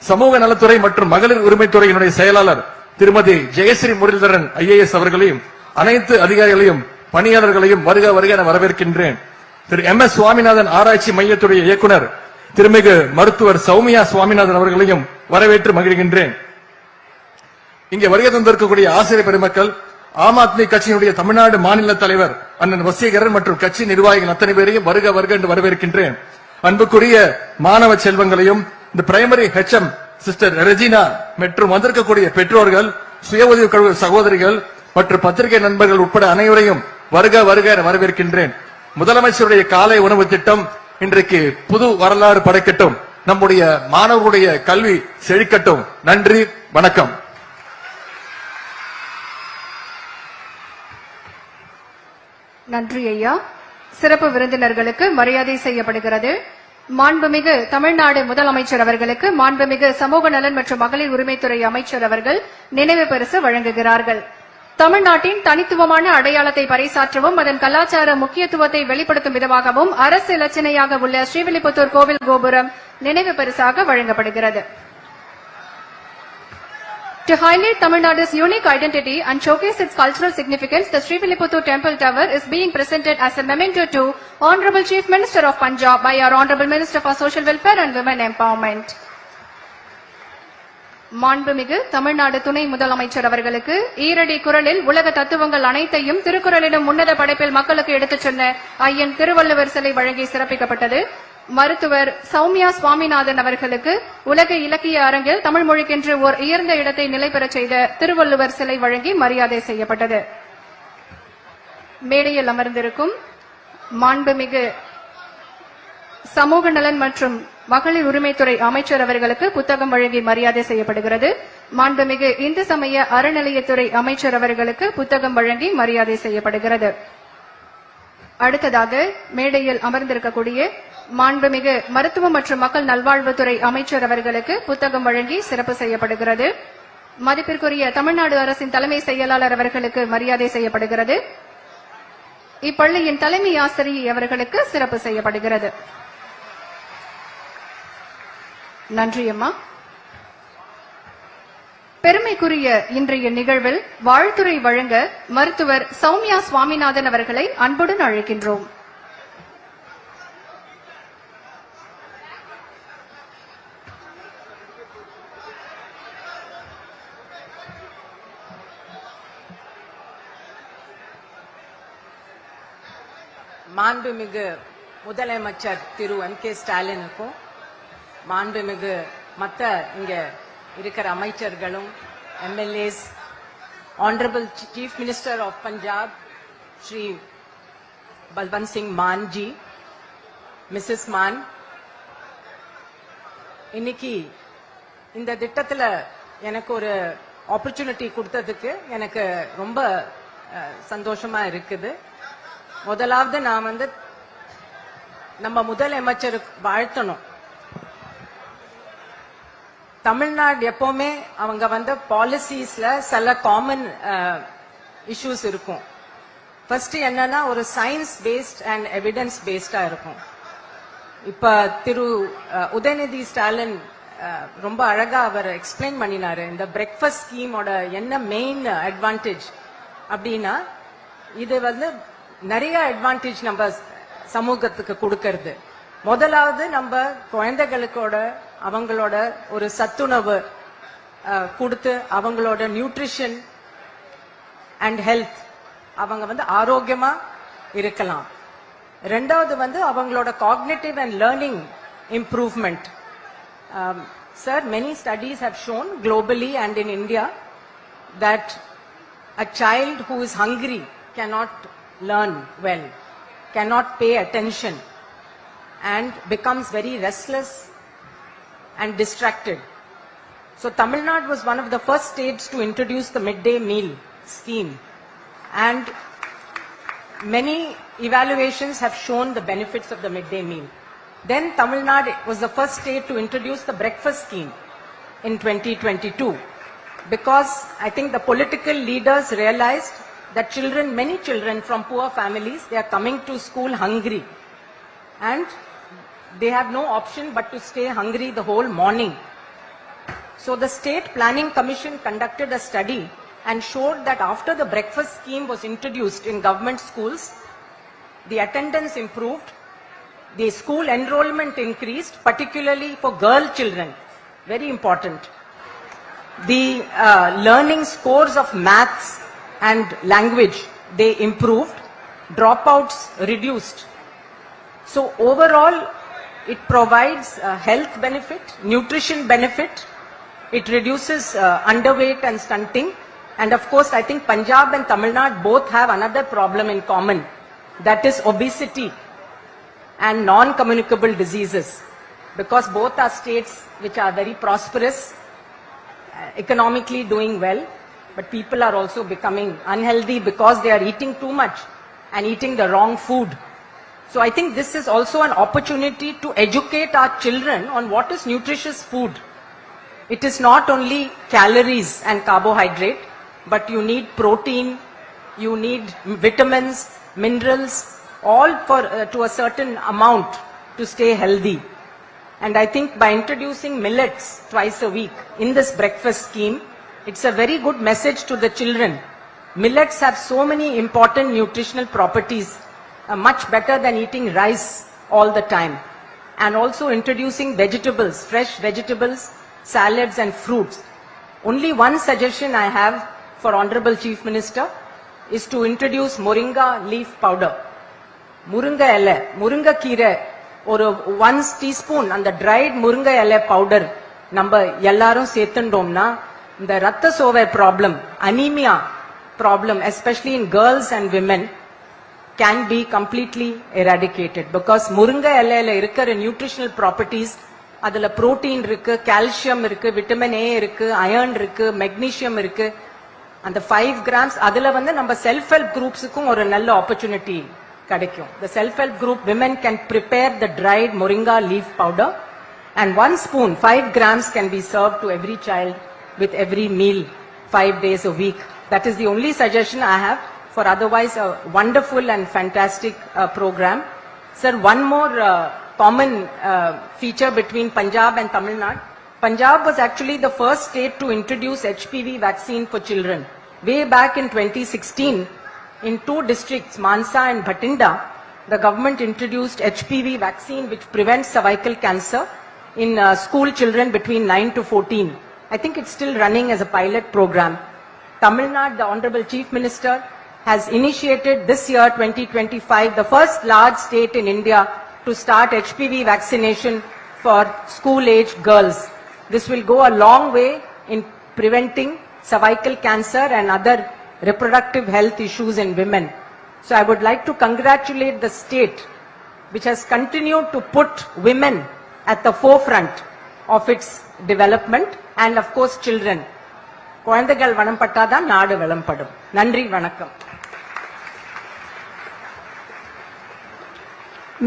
சமூக நலத்துறை மற்றும் மகளிர் உரிமைத்துறையினுடைய செயலாளர் திருமதி ஜெயஸ்ரீ முரளிதரன் IAS அவர்களையும், அனைத்து அதிகாரிகளையும் பணியாளர்களையும் வருக வருக என வரவேற்கின்றேன். திரு MS சுவாமிநாதன் ஆராய்ச்சி மையத்துடைய இயக்குனர் திருமிகு மருத்துவர் சௌமியா சுவாமிநாதன் அவர்களையும் வரவேற்று மகிழ்கின்றேன். இங்கே வருகை தந்திருக்கக்கூடிய ஆசிரியர் பெருமக்கள், ஆம் ஆத்மி கட்சியினுடைய தமிழ்நாடு மாநில தலைவர் அண்ணன் வசீகரன் மற்றும் கட்சி நிர்வாகிகள் அத்தனை பேரையும் வருக வருக என்று வரவேற்கின்றேன். அன்புக்குரிய மாணவ செல்வங்களையும், இந்த பிரைமரி HM சிஸ்டர் ரெஜினா மற்றும் வந்திருக்கக்கூடிய பெற்றோர்கள், சுய உதவி குழு சகோதரிகள் மற்றும் பத்திரிகை நண்பர்கள் உட்பட அனைவரையும் வருக வருக என வரவேற்கின்றேன். முதலமைச்சருடைய காலை உணவு திட்டம் இன்றைக்கு புது வரலாறு படைக்கட்டும். நம்முடைய மாணவர்களுடைய கல்வி செழிக்கட்டும். நன்றி, வணக்கம். நன்றி ஐயா. சிறப்பு விருந்தினர்களுக்கு மரியாதை செய்யப்படுகிறது. மாண்புமிகு தமிழ்நாடு முதலமைச்சர் அவர்களுக்கு மாண்புமிகு சமூக நலன் மற்றும் மகளிர் உரிமைத்துறை அமைச்சர் அவர்கள் நினைவு பரிசு வழங்குகிறார்கள். தமிழ்நாட்டின் தனித்துவமான அடையாளத்தை பறைசாற்றவும் அதன் கலாச்சார முக்கியத்துவத்தை வெளிப்படுத்தும் விதமாகவும் அரசு இலச்சினையாக உள்ள ஸ்ரீவில்லிபுத்தூர் கோவில் கோபுரம் நினைவு பரிசாக வழங்கப்படுகிறது. To highlight Tamil Nadu's unique identity and showcase its cultural significance, the Srivilliputtur Temple Tower is being presented as a memento to Honorable Chief Minister of Punjab by our Honorable Minister for Social Welfare and Women Empowerment. மாண்புமிகு தமிழ்நாடு துணை முதலமைச்சர் அவர்களுக்கு ஈரடி குரலில் உலக தத்துவங்கள் அனைத்தையும் திருக்குறளிலும் உன்னத படைப்பில் மக்களுக்கு எடுத்துச் சொன்ன ஐயன் திருவள்ளுவர் சிலை வழங்கி சிறப்பிக்கப்பட்டது. மருத்துவர் சௌமியா சுவாமிநாதன் அவர்களுக்கு உலக இலக்கிய அரங்கில் தமிழ் மொழிக்கென்று ஓர் உயர்ந்த இடத்தை நிலை பெறச் செய்த திருவள்ளுவர் சிலை வழங்கி மரியாதை செய்யப்பட்டது. மேடையில் அமர்ந்திருக்கும் மாண்புமிகு சமூக நலன் மற்றும் மகளிர் உரிமைத்துறை அமைச்சர் அவர்களுக்கு புத்தகம் வழங்கி மரியாதை செய்யப்படுகிறது. மாண்புமிகு இந்து சமய அறநிலையத்துறை அமைச்சர் அவர்களுக்கு புத்தகம் வழங்கி மரியாதை செய்யப்படுகிறது. அடுத்ததாக மேடையில் அமர்ந்திருக்கக்கூடிய மாண்புமிகு மருத்துவம் மற்றும் மக்கள் நல்வாழ்வுத்துறை அமைச்சர் அவர்களுக்கு புத்தகம் வழங்கி சிறப்பு செய்யப்படுகிறது. மதிப்பிற்குரிய தமிழ்நாடு அரசின் தலைமை செயலாளர் அவர்களுக்கு மரியாதை செய்யப்படுகிறது. இப்பள்ளியின் தலைமை ஆசிரியை அவர்களுக்கு சிறப்பு செய்யப்படுகிறது. நன்றி அம்மா. பெருமைக்குரிய இன்றைய நிகழ்வில் வாழ்த்துரை வழங்க மருத்துவர் சௌமியா சுவாமிநாதன் அவர்களை அன்புடன் அழைக்கின்றோம். மாண்புமிகு முதலமைச்சர் திரு MK ஸ்டாலினுக்கும், மாண்புமிகு மற்ற இங்க இருக்கிற அமைச்சர்களும், MLAs, Honorable Chief Minister of Punjab Shri Balwant Singh Mann ji, Mrs. Mann, இன்னைக்கு இந்த திட்டத்துல எனக்கு ஒரு ஆப்பர்ச்சுனிட்டி கொடுத்ததுக்கு எனக்கு ரொம்ப சந்தோஷமா இருக்குது. முதலாவது நான் நம்ம முதலமைச்சருக்கு வாழ்த்தணும். தமிழ்நாடு எப்பவுமே அவங்க பாலிசிஸ்ல சில காமன் இஷ்யூஸ் இருக்கும். ஃபர்ஸ்ட் என்னன்னா ஒரு சயின்ஸ் பேஸ்ட் அண்ட் எவிடன்ஸ் பேஸ்டா இருக்கும். இப்ப திரு உதயநிதி ஸ்டாலின் ரொம்ப அழகா அவர் எக்ஸ்பிளைன் பண்ணினாரு. இந்த பிரேக்ஃபாஸ்ட் ஸ்கீமோட என்ன மெயின் அட்வான்டேஜ் அப்படின்னா, இது நிறைய அட்வான்டேஜ் நம்ம சமூகத்துக்கு கொடுக்கறது. முதலாவது நம்ம குழந்தைகளுக்கோட அவங்களோட ஒரு சத்துணவு கொடுத்து அவங்களோட நியூட்ரிஷன் அண்ட் ஹெல்த் அவங்க ஆரோக்கியமா இருக்கலாம். ரெண்டாவது அவங்களோட cognitive and learning improvement. Sir, many studies have shown globally and in India that a child who is hungry cannot learn well, cannot pay attention and becomes very restless and distracted. So Tamil Nadu was one of the first states to introduce the midday meal scheme, and many evaluations have shown the benefits of the midday meal. Then Tamil Nadu was the first state to introduce the breakfast scheme in 2022. because I think the political leaders realized that children, many children from poor families, they are coming to school hungry and they have no option but to stay hungry the whole morning. So the State Planning Commission conducted a study and showed that after the breakfast scheme was introduced in government schools, the attendance improved, the school enrollment increased, particularly for girl children, very important. The learning scores of maths and language, they improved, dropouts reduced. So overall, it provides health benefit, nutrition benefit, it reduces underweight and stunting, and of course I think Punjab and Tamil Nadu both have another problem in common, that is obesity and non-communicable diseases, because both are states which are very prosperous, economically doing well, but people are also becoming unhealthy because they are eating too much and eating the wrong food. So I think this is also an opportunity to educate our children on what is nutritious food. It is not only calories and carbohydrate, but you need protein, you need vitamins, minerals, all for to a certain amount to stay healthy. And I think by introducing millets twice a week in this breakfast scheme, it's a very good message to the children. Millets have so many important nutritional properties, much better than eating rice all the time. And also introducing vegetables, fresh vegetables, salads and fruits. Only one suggestion I have for Honorable Chief Minister is to introduce moringa leaf powder. Murunga ele, murunga kire, ஒரு 1 teaspoon அந்த dried முருங்கை இலை powder நம்ம எல்லாரும் சேர்த்துட்டோம்னா இந்த ரத்த சோகை problem, anaemia problem, especially in girls and women, can be completely eradicated because முருங்கை இலையில இருக்கிற நியூட்ரிஷனல் ப்ராப்பர்ட்டிஸ், அதுல புரோட்டீன் இருக்கு, கால்சியம் இருக்கு, விட்டமின் ஏ இருக்கு, அயர்ன் இருக்கு, மெக்னீசியம் இருக்கு. அந்த 5 grams அதுல நம்ம செல்ஃப் ஹெல்ப் குரூப்ஸுக்கும் ஒரு நல்ல ஆப்பர்ச்சுனிட்டி கிடைக்கும். The self-help group women can prepare the dried moringa leaf powder and 1 spoon, 5 grams can be served to every child with every meal 5 days a week. That is the only suggestion I have for otherwise a wonderful and fantastic program. Sir, one more common feature between Punjab and Tamil Nadu. Punjab was actually the first state to introduce HPV vaccine for children. Way back in 2016, in 2 districts, Mansa and Bhatinda, the government introduced HPV vaccine which prevents cervical cancer in school children between 9 to 14. I think it's still running as a pilot program. Tamil Nadu, the Honorable Chief Minister, has initiated this year, 2025, the first large state in India to start HPV vaccination for school-aged girls. This will go a long way in preventing cervical cancer and other reproductive health issues in women. So I would like to congratulate the state which has continued to put women at the forefront of its development and of course children. குழந்தைகள் வளம்பட்டாதான் நாடு வளம்படும். நன்றி, வணக்கம்.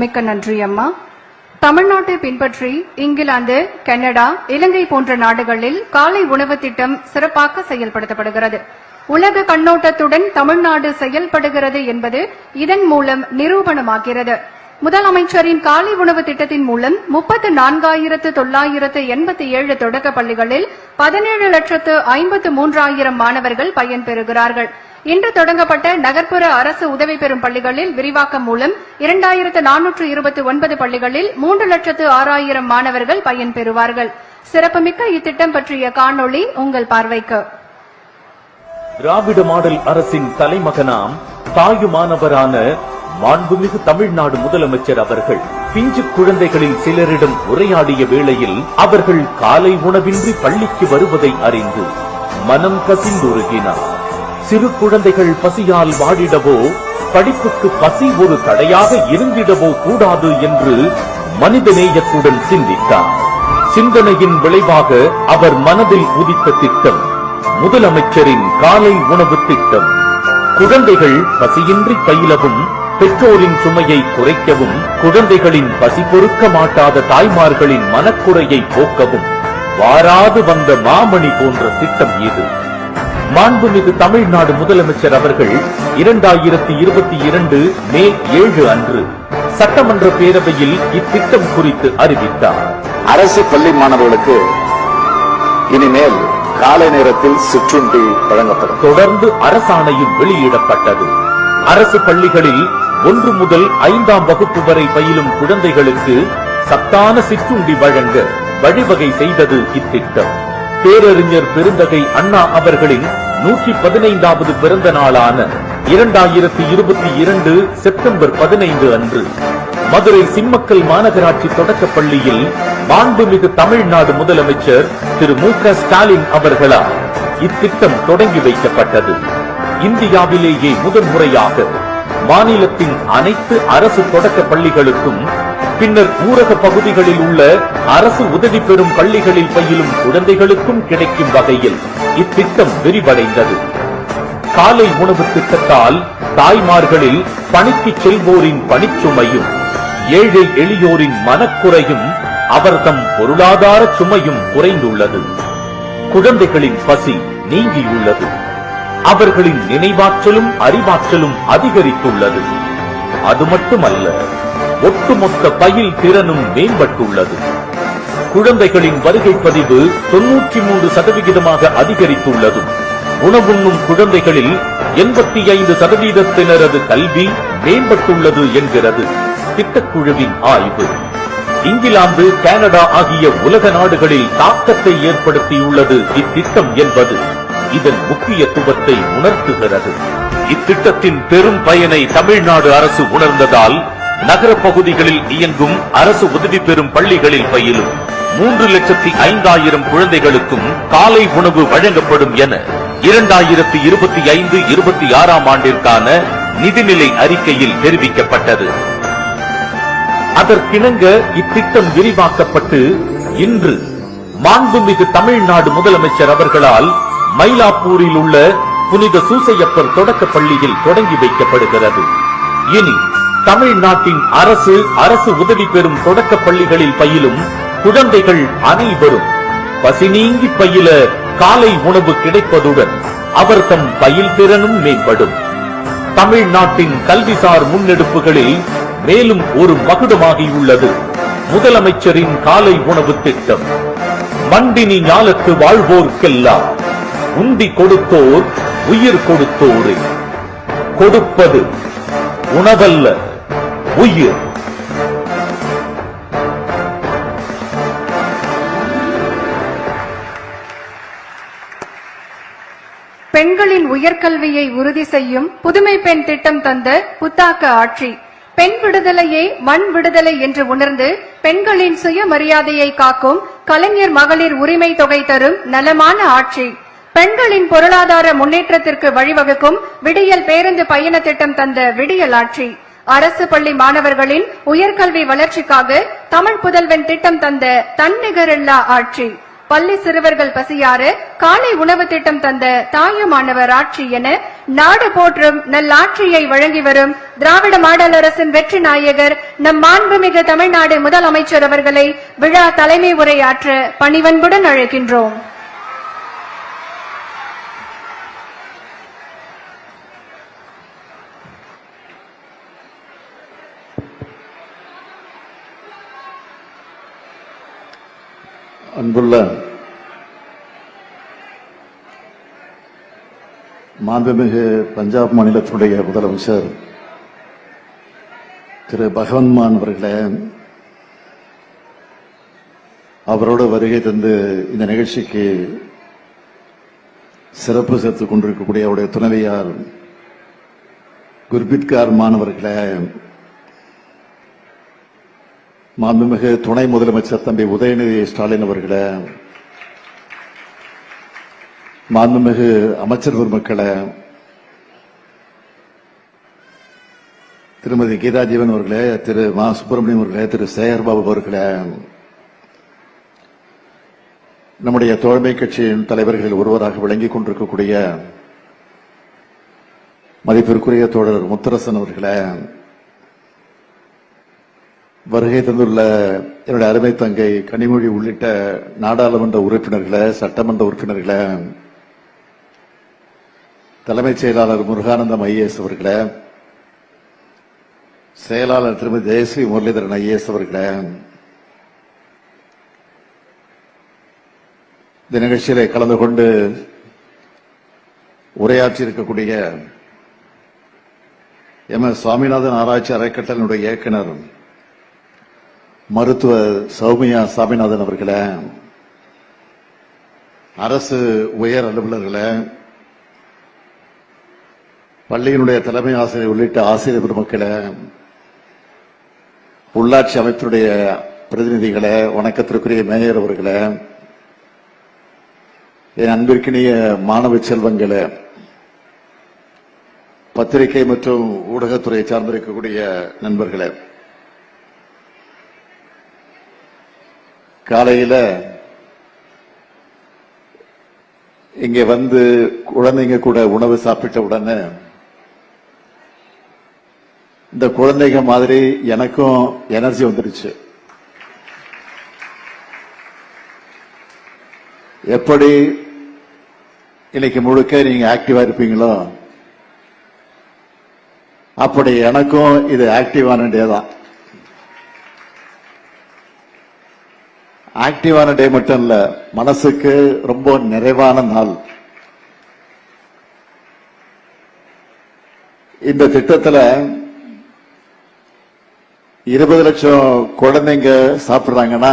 மிக்க நன்றி அம்மா. தமிழ்நாட்டை பின்பற்றி England, Canada, இலங்கை போன்ற நாடுகளில் காலை உணவு திட்டம் சிறப்பாக செயல்படுத்தப்படுகிறது. உலக கண்ணோட்டத்துடன் தமிழ்நாடு செயல்படுகிறது என்பது இதன் மூலம் நிரூபணமாகிறது. முதலமைச்சரின் காலை உணவு திட்டத்தின் மூலம் 34,987 தொடக்க பள்ளிகளில் 17,53,000 மாணவர்கள் பயன்பெறுகிறார்கள். இன்று தொடங்கப்பட்ட நகர்ப்புற அரசு உதவி பெறும் பள்ளிகளில் விரிவாக்கம் மூலம் 2,429 பள்ளிகளில் 3,06,000 மாணவர்கள் பயன்பெறுவார்கள். சிறப்புமிக்க இத்திட்டம் பற்றிய காணொளி உங்கள் பார்வைக்கு. திராவிட மாடல் அரசின் தலைமகனாம் தாயுமானவரான மாண்புமிகு தமிழ்நாடு முதலமைச்சர் அவர்கள் பிஞ்சு குழந்தைகளில் சிலரிடம் உரையாடிய வேளையில் அவர்கள் காலை உணவின்றி பள்ளிக்கு வருவதை அறிந்து மனம் கசிந்துருகினார். சிறு குழந்தைகள் பசியால் வாடிடவோ, படிப்புக்கு பசி ஒரு தடையாக இருந்திடவோ கூடாது என்று மனிதநேயத்துடன் சிந்தித்தார். சிந்தனையின் விளைவாக அவர் மனதில் உதித்த திட்டம் முதலமைச்சரின் காலை உணவு திட்டம். குழந்தைகள் பசியின்றி பயிலவும், பெற்றோரின் சுமையை குறைக்கவும், குழந்தைகளின் பசி பொறுக்க மாட்டாத தாய்மார்களின் மனக்குறையை போக்கவும் வாராது வந்த மாமணி போன்ற திட்டம் இது. மாண்புமிகு தமிழ்நாடு முதலமைச்சர் அவர்கள் 2022 மே 7 அன்று சட்டமன்ற பேரவையில் இத்திட்டம் குறித்து அறிவித்தார். அரசு பள்ளி மாணவர்களுக்கு இனிமேல் காலை நேரத்தில் சிற்றுண்டி வழங்கப்படும். தொடர்ந்து அரசாணையும் வெளியிடப்பட்டது. அரசு பள்ளிகளில் 1 முதல் 5ஆம் வகுப்பு வரை பயிலும் குழந்தைகளுக்கு சத்தான சிற்றுண்டி வழங்க வழிவகை செய்தது இத்திட்டம். பேரறிஞர் பெருந்தகை அண்ணா அவர்களின் 115வது பிறந்த நாளான 2022 செப்டம்பர் 15 அன்று மதுரை சிம்மக்கல் மாநகராட்சி தொடக்கப் பள்ளியில் மாண்புமிகு தமிழ்நாடு முதலமைச்சர் திரு மு.க. ஸ்டாலின் அவர்களால் இத்திட்டம் தொடங்கி வைக்கப்பட்டது. இந்தியாவிலேயே முதன்முறையாக மாநிலத்தின் அனைத்து அரசு தொடக்க பள்ளிகளுக்கும் பின்னர் ஊரக பகுதிகளில் உள்ள அரசு உதவி பெறும் பள்ளிகளில் பயிலும் குழந்தைகளுக்கும் கிடைக்கும் வகையில் இத்திட்டம் விரிவடைந்தது. காலை உணவு திட்டத்தால் தாய்மார்களில் பணிக்கு செல்வோரின் பணிச்சுமையும் ஏழை எளியோரின் மனக்குறையும் அவர்தம் பொருளாதார சுமையும் குறைந்துள்ளது. குழந்தைகளின் பசி நீங்கியுள்ளது. அவர்களின் நினைவாற்றலும் அறிவாற்றலும் அதிகரித்துள்ளது. அது மட்டுமல்ல, ஒட்டுமொத்த பயில் திறனும் மேம்பட்டுள்ளது. குழந்தைகளின் வருகை பதிவு 93% அதிகரித்துள்ளதும் உணவுண்ணும் குழந்தைகளில் 85% கல்வி மேம்பட்டுள்ளது என்கிறது திட்டக்குழுவின் ஆய்வு. இங்கிலாந்து, கனடா ஆகிய உலக நாடுகளில் தாக்கத்தை ஏற்படுத்தியுள்ளது இத்திட்டம் என்பது இதன் முக்கியத்துவத்தை உணர்த்துகிறது. இத்திட்டத்தின் பெரும் பயனை தமிழ்நாடு அரசு உணர்ந்ததால் நகர பகுதிகளில் இயங்கும் அரசு உதவி பெறும் பள்ளிகளில் பயிலும் 3,05,000 குழந்தைகளுக்கும் காலை உணவு வழங்கப்படும் என 2025-26 ஆண்டிற்கான நிதிநிலை அறிக்கையில் தெரிவிக்கப்பட்டது. அதற்கிணங்க இத்திட்டம் விரிவாக்கப்பட்டு இன்று மாண்புமிகு தமிழ்நாடு முதலமைச்சர் அவர்களால் மயிலாப்பூரில் உள்ள புனித சூசையப்பர் தொடக்க பள்ளியில் தொடங்கி வைக்கப்படுகிறது. இனி தமிழ்நாட்டின் அரசு உதவி பெறும் தொடக்க பள்ளிகளில் பயிலும் குழந்தைகள் அனைவரும் பசி நீங்கி பயில காலை உணவு கிடைப்பதுடன் அவர்தம் பயில் திறனும் மேம்படும். தமிழ்நாட்டின் கல்விசார் முன்னெடுப்புகளில் மேலும் ஒரு மகுடமாகியுள்ளது முதலமைச்சரின் காலை உணவு திட்டம். மண்டினி ஞாலத்து வாழ்வோர்க்கெல்லாம் உண்டி கொடுத்தோர் உயிர் கொடுத்தோரே. கொடுப்பது உணவல்ல, உயிர். பெண்களின் உயர்கல்வியை உறுதி செய்யும் புதுமை பெண் திட்டம் தந்த புத்தாக்க ஆட்சி. பெண் விடுதலையே மண் விடுதலை என்று உணர்ந்து பெண்களின் சுயமரியாதையை காக்கும் கலைஞர் மகளிர் உரிமை தொகை தரும் நலமான ஆட்சி. பெண்களின் பொருளாதார முன்னேற்றத்திற்கு வழிவகுக்கும் விடியல் பேருந்து பயண திட்டம் தந்த விடியல் ஆட்சி. அரசு பள்ளி மாணவர்களின் உயர்கல்வி வளர்ச்சிக்காக தமிழ் புதல்வன் திட்டம் தந்த தன்னிகரில்லா ஆட்சி. பள்ளி சிறுவர்கள் பசியார காலை உணவு திட்டம் தந்த தாயுமானவர் ஆட்சி என நாடு போற்றும் நல்லாட்சியை வழங்கி வரும் திராவிட மாடல் அரசின் வெற்றி நாயகர் நம் மாண்புமிகு தமிழ்நாடு முதலமைச்சர் அவர்களை விழா தலைமை உரையாற்ற பணிவன்புடன் அழைக்கின்றோம். அன்புள்ள மாண்புமிகு பஞ்சாப் மாநிலத்துடைய முதலமைச்சர் திரு பகவந்த் மான் அவர்களே, அவரோடு வருகை தந்து இந்த நிகழ்ச்சிக்கு சிறப்பு சேர்த்துக் கொண்டிருக்கக்கூடிய அவருடைய துணைவியார் குர்பித் கௌர் மான் அவர்களே, மாண்புமிகு துணை முதலமைச்சர் தம்பி உதயநிதி ஸ்டாலின் அவர்களே, மாண்புமிகு அமைச்சர் பெருமக்களே, திருமதி கீதா ஜீவன் அவர்களே, திரு மா சுப்பிரமணியம் அவர்களே, திரு சேகர்பாபு அவர்களே, நம்முடைய தோழமை கட்சியின் தலைவர்களில் ஒருவராக விளங்கிக் கொண்டிருக்கக்கூடிய மதிப்பிற்குரிய தோழர் முத்தரசன் அவர்களே, வருகை தந்துள்ள என்னுடைய அருமை தங்கை கனிமொழி உள்ளிட்ட நாடாளுமன்ற உறுப்பினர்களே, சட்டமன்ற உறுப்பினர்களே, தலைமைச் செயலாளர் முருகானந்தம் ஐஏஎஸ் அவர்களே, செயலாளர் திருமதி ஜெயஸ்ரீ முரளிதரன் ஐஏஎஸ் அவர்களே, இந்த நிகழ்ச்சியிலே கலந்து கொண்டு உரையாற்றி இருக்கக்கூடிய எம்.எஸ். சுவாமிநாதன் ஆராய்ச்சி அறக்கட்டளையினுடைய இயக்குனர் மருத்துவர் சௌமியா சாமிநாதன் அவர்களே, அரசு உயர் அலுவலர்களே, பள்ளியினுடைய தலைமை ஆசிரியர் உள்ளிட்ட ஆசிரியர் பெருமக்களே, உள்ளாட்சி அமைப்பினுடைய பிரதிநிதிகளே, வணக்கத்திற்குரிய மேயர் அவர்களே, என் அன்பிற்கினிய மாணவ செல்வங்களே, பத்திரிகை மற்றும் ஊடகத்துறையை சார்ந்திருக்கக்கூடிய நண்பர்களே, காலையில இங்க வந்து குழந்தைங்க கூட உணவு சாப்பிட்ட உடனே இந்த குழந்தைங்க மாதிரி எனக்கும் எனர்ஜி வந்துருச்சு. எப்படி இன்னைக்கு முழுக்க நீங்க ஆக்டிவா இருப்பீங்களோ அப்படி எனக்கும் இது ஆக்டிவான டே தான். ஆக்டிவான டே மட்டும் இல்ல, மனசுக்கு ரொம்ப நிறைவான நாள். இந்த திட்டத்துல 20 லட்சம் குழந்தைங்க சாப்பிடுறாங்கன்னா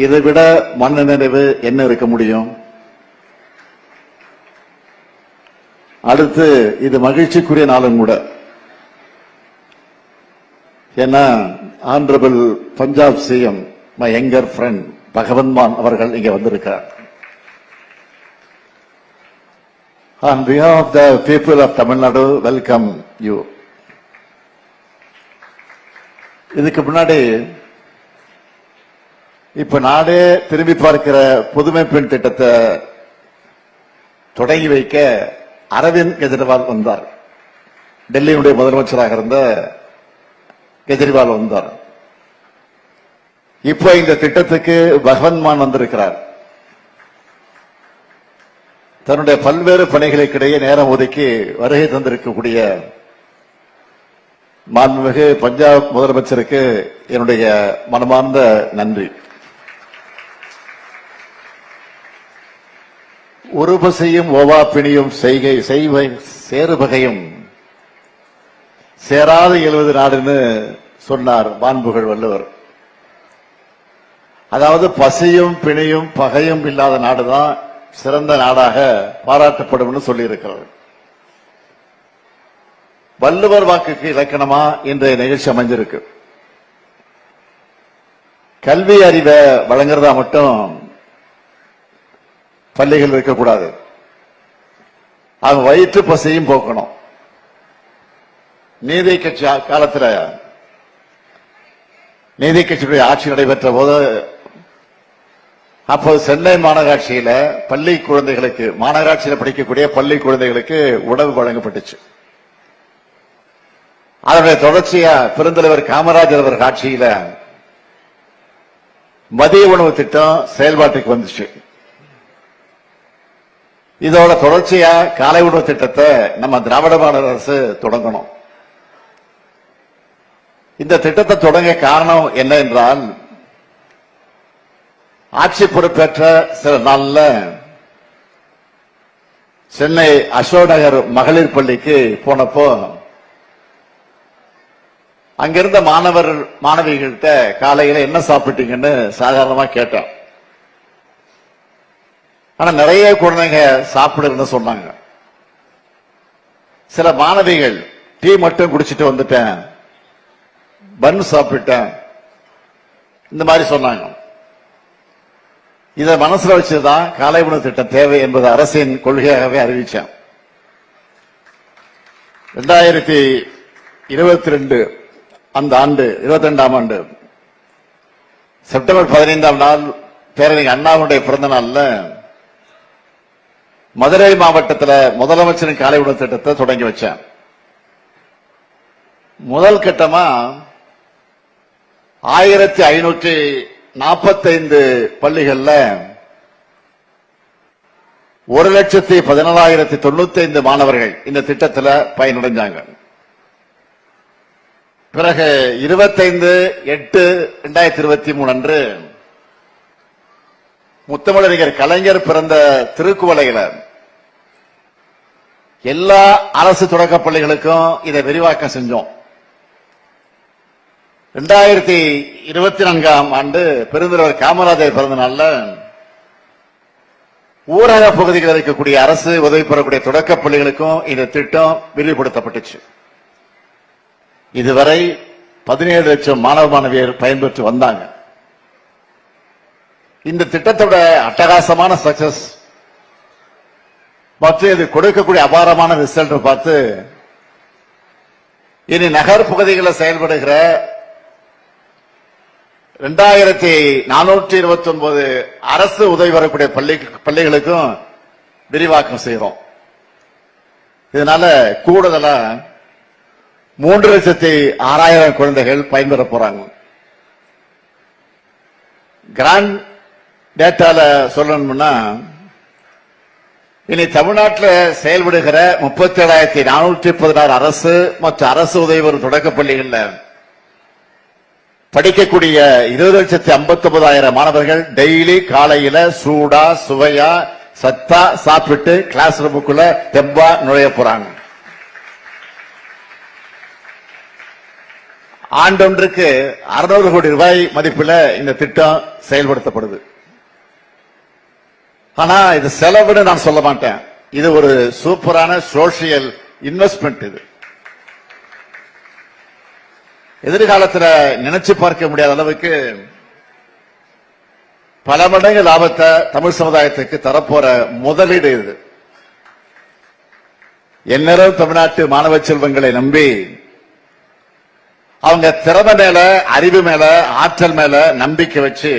இதை விட மன நிறைவு என்ன இருக்க முடியும்? அடுத்து இது மகிழ்ச்சிக்குரிய நாளும் கூட. ஏன்னா honourable Punjab CM my younger friend Bhagwant மான் அவர்கள் இங்க வந்திருக்கார். On behalf of the people of Tamil Nadu, welcome you. இதுக்கு முன்னாடி இப்ப நாடே திரும்பி பார்க்கிற புதுமை பெண் திட்டத்தை தொடங்கி வைக்க அரவிந்த் கெஜ்ரிவால் வந்தார். டெல்லியினுடைய முதலமைச்சராக இருந்த கெஜ்ரிவால் வந்தார். இப்போ இந்த திட்டத்துக்கு பகவந்த் மான் வந்திருக்கிறார். தன்னுடைய பல்வேறு பணிகளுக்கிடையே நேரம் ஒதுக்கி வருகை தந்திருக்கக்கூடிய மாண்புமிகு பஞ்சாப் முதலமைச்சருக்கு என்னுடைய மனமார்ந்த நன்றி. உருபசையும் ஓவா பிணியும் செய்கை செய்வை சேருபகையும் சேராது எழுவது நாடுன்னு சொன்னார் மாண்புகள் வள்ளுவர். அதாவது பசியும் பிணியும் பகையும் இல்லாத நாடுதான் சிறந்த நாடாக பாராட்டப்படும் சொல்லி இருக்கிறது. வள்ளுவர் வாக்குக்கு இலக்கணமா இன்றைய நிகழ்ச்சி அமைஞ்சிருக்கு. கல்வி அறிவை வழங்குறதா மட்டும் பள்ளிகள் இருக்கக்கூடாது. அவங்க வயிற்று பசியும் போக்கணும். நீதி கட்சி காலத்தில் நீதி கட்சியுடைய ஆட்சி நடைபெற்ற போது அப்போது சென்னை மாநகராட்சியில பள்ளி குழந்தைகளுக்கு, மாநகராட்சியில் படிக்கக்கூடிய பள்ளி குழந்தைகளுக்கு உணவு வழங்கப்பட்டுச்சு. அதனுடைய தொடர்ச்சியா பெருந்தலைவர் காமராஜர் அவர்கள் ஆட்சியில மதிய உணவு திட்டம் செயல்பாட்டுக்கு வந்துச்சு. இதோட தொடர்ச்சியா காலை உணவு திட்டத்தை நம்ம திராவிட மாடல் அரசு தொடங்கணும். இந்த திட்டத்தை தொடங்க காரணம் என்ன என்றால், ஆட்சி பொறுப்பேற்ற சில நாள்ல சென்னை அசோக் நகர் மகளிர் பள்ளிக்கு போனப்போ அங்கிருந்த மாணவிகள்கிட்ட காலையில என்ன சாப்பிட்டீங்கன்னு சாதாரணமா கேட்டேன். ஆனா நிறைய குழந்தைங்க சாப்பிடுன்னு சொன்னாங்க. சில மாணவிகள் டீ மட்டும் குடிச்சிட்டு வந்துட்டேன், பன் சாப்பிட்டேன், இந்த மாதிரி சொன்னாங்க. இதை மனசுல வச்சுதான் காலை உணவு திட்டம் தேவை என்பது அரசின் கொள்கையாகவே அறிவிச்சேன். 2022 அந்த ஆண்டு 22ஆம் ஆண்டு செப்டம்பர் 15ஆம் நாள் பேரறிஞர் அண்ணாவுடைய பிறந்த நாள்ல மதுரை மாவட்டத்தில் முதலமைச்சரின் காலை உணவு திட்டத்தை தொடங்கி வச்சேன். முதல் கட்டமா 1545 பள்ளிகள்ல 1,17,095 மாணவர்கள் இந்த திட்டத்தில் பயனடைஞ்சாங்க. பிறகு 25/8/2023 அன்று முத்தமிழறிஞர் கலைஞர் பிறந்த திருக்குவளையில எல்லா அரசு தொடக்கப் பள்ளிகளுக்கும் இதை விரிவாக்கம் செஞ்சோம். 2024ஆம் ஆண்டு பெருந்தலைவர் காமராஜர் பிறந்த நாள்ல ஊரக பகுதிகளில் இருக்கக்கூடிய அரசு உதவி பெறக்கூடிய தொடக்கப் பள்ளிகளுக்கும் இந்த திட்டம் விரிவுபடுத்தப்பட்டுச்சு. இதுவரை 17 லட்சம் மாணவ மாணவியர் பயன்பெற்று வந்தாங்க. இந்த திட்டத்தோட அட்டகாசமான சக்சஸ் மற்றும் இது கொடுக்கக்கூடிய அபாரமான ரிசல்ட் பார்த்து இனி நகர் பகுதிகளில் செயல்படுகிற 2429 அரசு உதவி வரக்கூடிய பள்ளிகளுக்கும் விரிவாக்கம் செய்கிறோம். இதனால கூடுதலா 3,06,000 குழந்தைகள் பயன்பெற போறாங்க. கிராண்ட் டேட்டால சொல்லணும்னா இனி தமிழ்நாட்டில் செயல்படுகிற 37,416 அரசு மற்றும் அரசு உதவி வரும் தொடக்கப் பள்ளிகள்ல படிக்கக்கூடிய 20,59,000 மாணவர்கள் டெய்லி காலையில சூடா சுவையா சத்தா சாப்பிட்டு கிளாஸ் ரூமுக்குள்ள தெம்பா நுழைய போறாங்க. ஆண்டொன்றுக்கு 600 கோடி ரூபாய் மதிப்பில் இந்த திட்டம் செயல்படுத்தப்படுது. ஆனா இது செலவுன்னு நான் சொல்ல மாட்டேன். இது ஒரு சூப்பரான சோசியல் இன்வெஸ்ட்மெண்ட். இது எதிர்காலத்தில் நினைச்சு பார்க்க முடியாத அளவுக்கு பல மடங்கு லாபத்தை தமிழ் சமுதாயத்துக்கு தரப்போற முதலீடு இது. எந்நேரம் தமிழ்நாட்டு மாணவ செல்வங்களை நம்பி அவங்க திறமை மேல, அறிவு மேல, ஆற்றல் மேல நம்பிக்கை வச்சு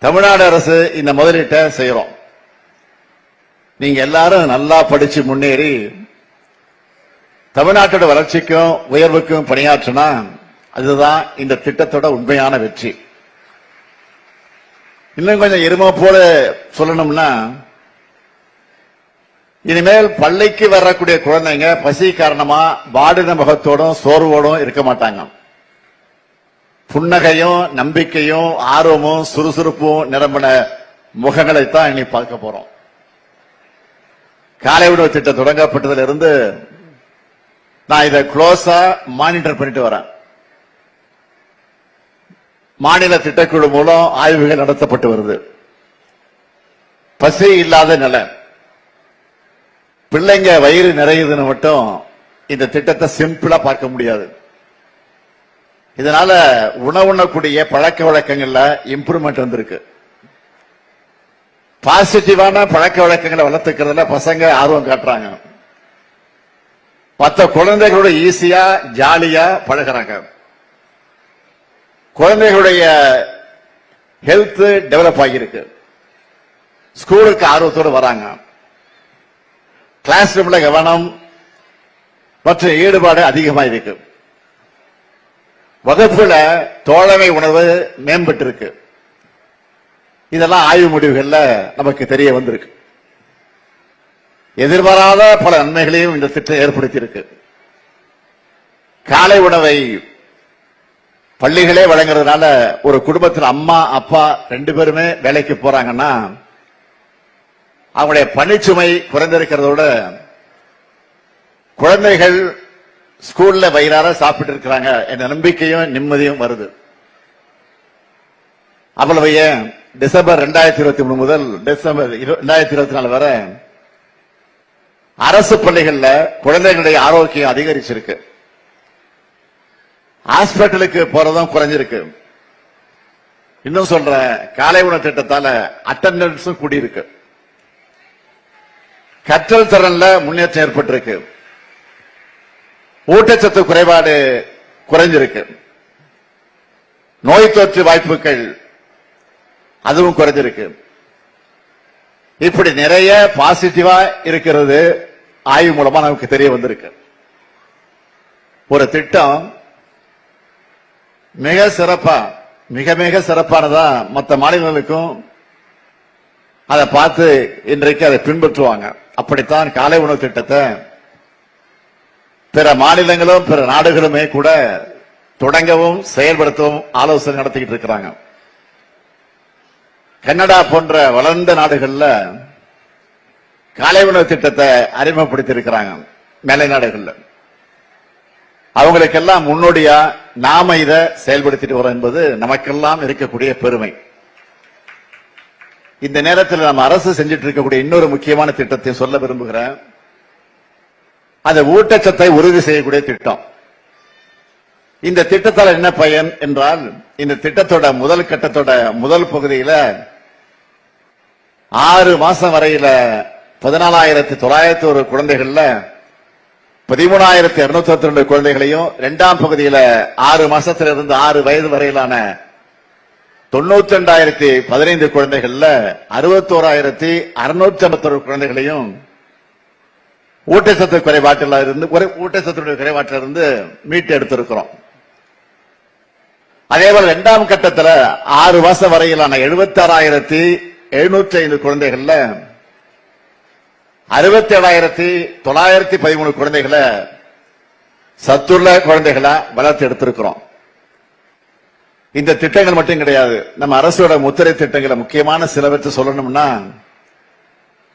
தமிழ்நாடு அரசு இந்த முதலீட்டை செய்யறோம். நீங்க எல்லாரும் நல்லா படிச்சு முன்னேறி தமிழ்நாட்டோட வளர்ச்சிக்கும் உயர்வுக்கும் பணியாற்றினா அதுதான் இந்த திட்டத்தோட உண்மையான வெற்றி. இன்னும் கொஞ்சம் எருமை போல சொல்லணும்னா, இனிமேல் பள்ளிக்கு வரக்கூடிய குழந்தைங்க பசி காரணமா வாடின முகத்தோடும் சோர்வோடும் இருக்க மாட்டாங்க. புன்னகையும் நம்பிக்கையும் ஆர்வமும் சுறுசுறுப்பும் நிரம்பின முகங்களைத்தான் இனி பார்க்க போறோம். காலை உணவு திட்டம் தொடங்கப்பட்டதுல இருந்து நான் இதை க்ளோஸா மானிட்டர் பண்ணிட்டு வரேன். மாநில திட்டக்குழு மூலம் ஆய்வுகள் நடத்தப்பட்டு வருது. பசி இல்லாத நிலை, பிள்ளைங்க வயிறு நிறையுதுன்னு மட்டும் இந்த திட்டத்தை சிம்பிளா பார்க்க முடியாது. இதனால உணவுண்ணக்கூடிய பழக்க வழக்கங்கள்ல இம்ப்ரூவ்மெண்ட் வந்திருக்கு. பாசிட்டிவான பழக்க வழக்கங்களை வளர்த்துக்கிறதுல பசங்க ஆர்வம் காட்டுறாங்க. மற்ற குழந்தைகளோட ஈஸியா ஜாலியா பழகிறாங்க. குழந்தைகளுடைய ஹெல்த் டெவலப் ஆகியிருக்கு. ஸ்கூலுக்கு ஆர்வத்தோடு வராங்க. கிளாஸ் ரூம்ல கவனம் மற்றும் ஈடுபாடு அதிகமா இருக்கு. வகுப்புல தோழமை உணர்வு மேம்பட்டு இருக்கு. இதெல்லாம் ஆய்வு முடிவுகள்ல நமக்கு தெரிய வந்திருக்கு. எதிர்பாராத பல நன்மைகளையும் இந்த திட்டம் ஏற்படுத்தி இருக்கு. காலை உணவை பள்ளிகளே வழங்குறதுனால ஒரு குடும்பத்தில் அம்மா அப்பா 2 பேருமே வேலைக்கு போறாங்கன்னா அவங்களுடைய பணிச்சுமை குறைந்திருக்கிறதோட குழந்தைகள் ஸ்கூல்ல வயிறார சாப்பிட்டு இருக்கிறாங்க என்ற நம்பிக்கையும் நிம்மதியும் வருது. அவ்வளவு டிசம்பர் 2023 முதல் டிசம்பர் 2024 வரை அரசு பள்ளிகள்ல குழந்தைகளுடைய ஆரோக்கியம் அதிகரிச்சிருக்கு. ஹாஸ்பிட்டலுக்கு போறதும் குறைஞ்சிருக்கு. இன்னும் சொல்ற, காலை உணவு திட்டத்தால அட்டெண்டன்ஸும் கூடியிருக்கு. கற்றல் திறன்ல முன்னேற்றம் ஏற்பட்டிருக்கு. ஊட்டச்சத்து குறைபாடு குறைஞ்சிருக்கு. நோய் தொற்று வாய்ப்புகள் அதுவும் குறைஞ்சிருக்கு. இப்படி நிறைய பாசிட்டிவா இருக்கிறது ஆய்வு மூலமா நமக்கு தெரிய வந்திருக்கு. ஒரு திட்டம் மிக சிறப்பா, மிக மிக சிறப்பானதா மற்ற மாநிலங்களுக்கும் அதை பார்த்து இன்றைக்கு அதை பின்பற்றுவாங்க. அப்படித்தான் காலை உணவு திட்டத்தை பிற மாநிலங்களும் பிற நாடுகளுமே கூட தொடங்கவும் செயல்படுத்தவும் ஆலோசனை நடத்திக்கிட்டு இருக்கிறாங்க. கனடா போன்ற வளர்ந்த நாடுகள்ல காலை உணவு திட்டத்தை அறிமுகப்படுத்தி இருக்கிறாங்க. மேலை நாடுகள்ல அவங்களுக்கெல்லாம் முன்னோடியா நாம இதை செயல்படுத்திட்டு வரோம் என்பது நமக்கெல்லாம் இருக்கக்கூடிய பெருமை. இந்த நேரத்தில் நம்ம அரசு செஞ்சிட்டு இருக்கக்கூடிய இன்னொரு முக்கியமான திட்டத்தை சொல்ல விரும்புகிறேன். அது ஊட்டச்சத்தை உறுதி செய்யக்கூடிய திட்டம். இந்த திட்டத்தால் என்ன பயன் என்றால், இந்த திட்டத்தோட முதல் கட்டத்தோட முதல் பகுதியில 6 மாசம் வரையில 14,901 குழந்தைகள்ல 13,292 குழந்தைகளையும், இரண்டாம் பகுதியில 6 மாசத்திலிருந்து 6 வயது வரையிலான 92,015 குழந்தைகள்ல 61,651 குழந்தைகளையும் ஊட்டச்சத்து குறைபாட்டிலிருந்து மீட்டு எடுத்திருக்கிறோம். அதே போல இரண்டாம் கட்டத்தில் 6 மாசம் வரையிலான 76,705 குழந்தைகள்ல 67,913 குழந்தைகளை சத்துள்ள குழந்தைகளா வளர்த்து எடுத்திருக்கிறோம். இந்த திட்டங்கள் மட்டும் கிடையாது, நம்ம அரசோட முத்திரை திட்டங்களை முக்கியமான சிலவற்றை சொல்லணும்னா,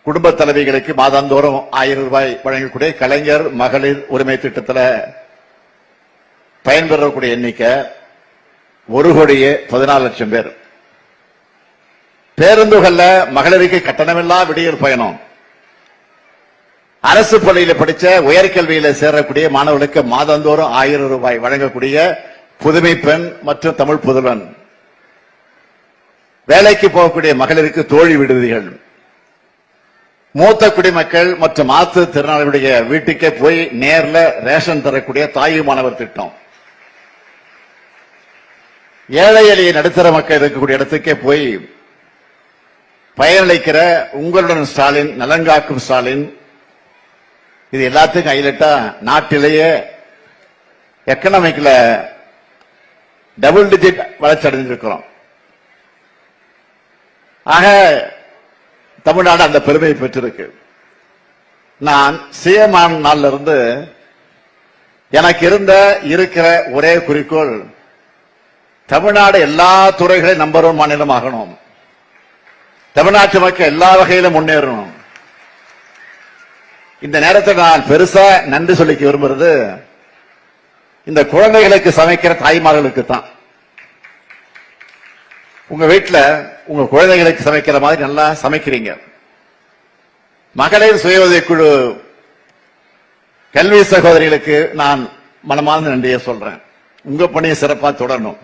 குடும்ப தலைவிகளுக்கு மாதாந்தோறும் 1000 ரூபாய் வழங்கக்கூடிய கலைஞர் மகளிர் உரிமை திட்டத்தில் பயன்பெறக்கூடிய எண்ணிக்கை 1,14,00,000 பேர். பேருந்துகள்ல மகளிருக்கு கட்டணமில்லா விடியல் பயணம். அரசு பள்ளியில படிச்ச உயர்கல்வியில சேரக்கூடிய மாணவர்களுக்கு மாதந்தோறும் 1000 ரூபாய் வழங்கக்கூடிய புதுமை பெண் மற்றும் தமிழ் புதல்வன். வேலைக்கு போகக்கூடிய மகளிருக்கு தோழி விடுதிகள். மூத்த குடிமக்கள் மற்றும் மாற்றுத்திறனாளிகளுடைய வீட்டுக்கே போய் நேர்ல ரேஷன் தரக்கூடிய தாய் மாணவர் திட்டம். ஏழை எளிய நடுத்தர மக்கள் இருக்கக்கூடிய இடத்துக்கே போய் பயனளிக்கிற உங்களுடன் ஸ்டாலின், நலங்காக்கும் ஸ்டாலின். இது எல்லாத்துக்கும் ஹைலைட்டா நாட்டிலேயே எக்கனாமிக்ல டபுள் டிஜிட் வளர்ச்சி அடைஞ்சிருக்கிறோம். ஆக தமிழ்நாடு அந்த பெருமையை பெற்றிருக்கு. நான் சிஎம் நாள்ல இருந்து எனக்கு இருக்கிற ஒரே குறிக்கோள், தமிழ்நாடு எல்லா துறைகளையும் நம்பர் 1 மாநிலம் ஆகணும். தமிழ்நாட்டு மக்கள் எல்லா வகையிலும் முன்னேறணும். இந்த நேரத்தில் நான் பெருசா நன்றி சொல்லிக்க விரும்புறது இந்த குழந்தைகளுக்கு சமைக்கிற தாய்மார்களுக்கு தான். உங்க வீட்டுல உங்க குழந்தைகளுக்கு சமைக்கிற மாதிரி நல்லா சமைக்கிறீங்க. மகளிர் சுய உதவிக்குழு கல்வி சகோதரிகளுக்கு நான் மனமார்ந்த நன்றியை சொல்றேன். உங்க பணியை சிறப்பா தொடரணும்.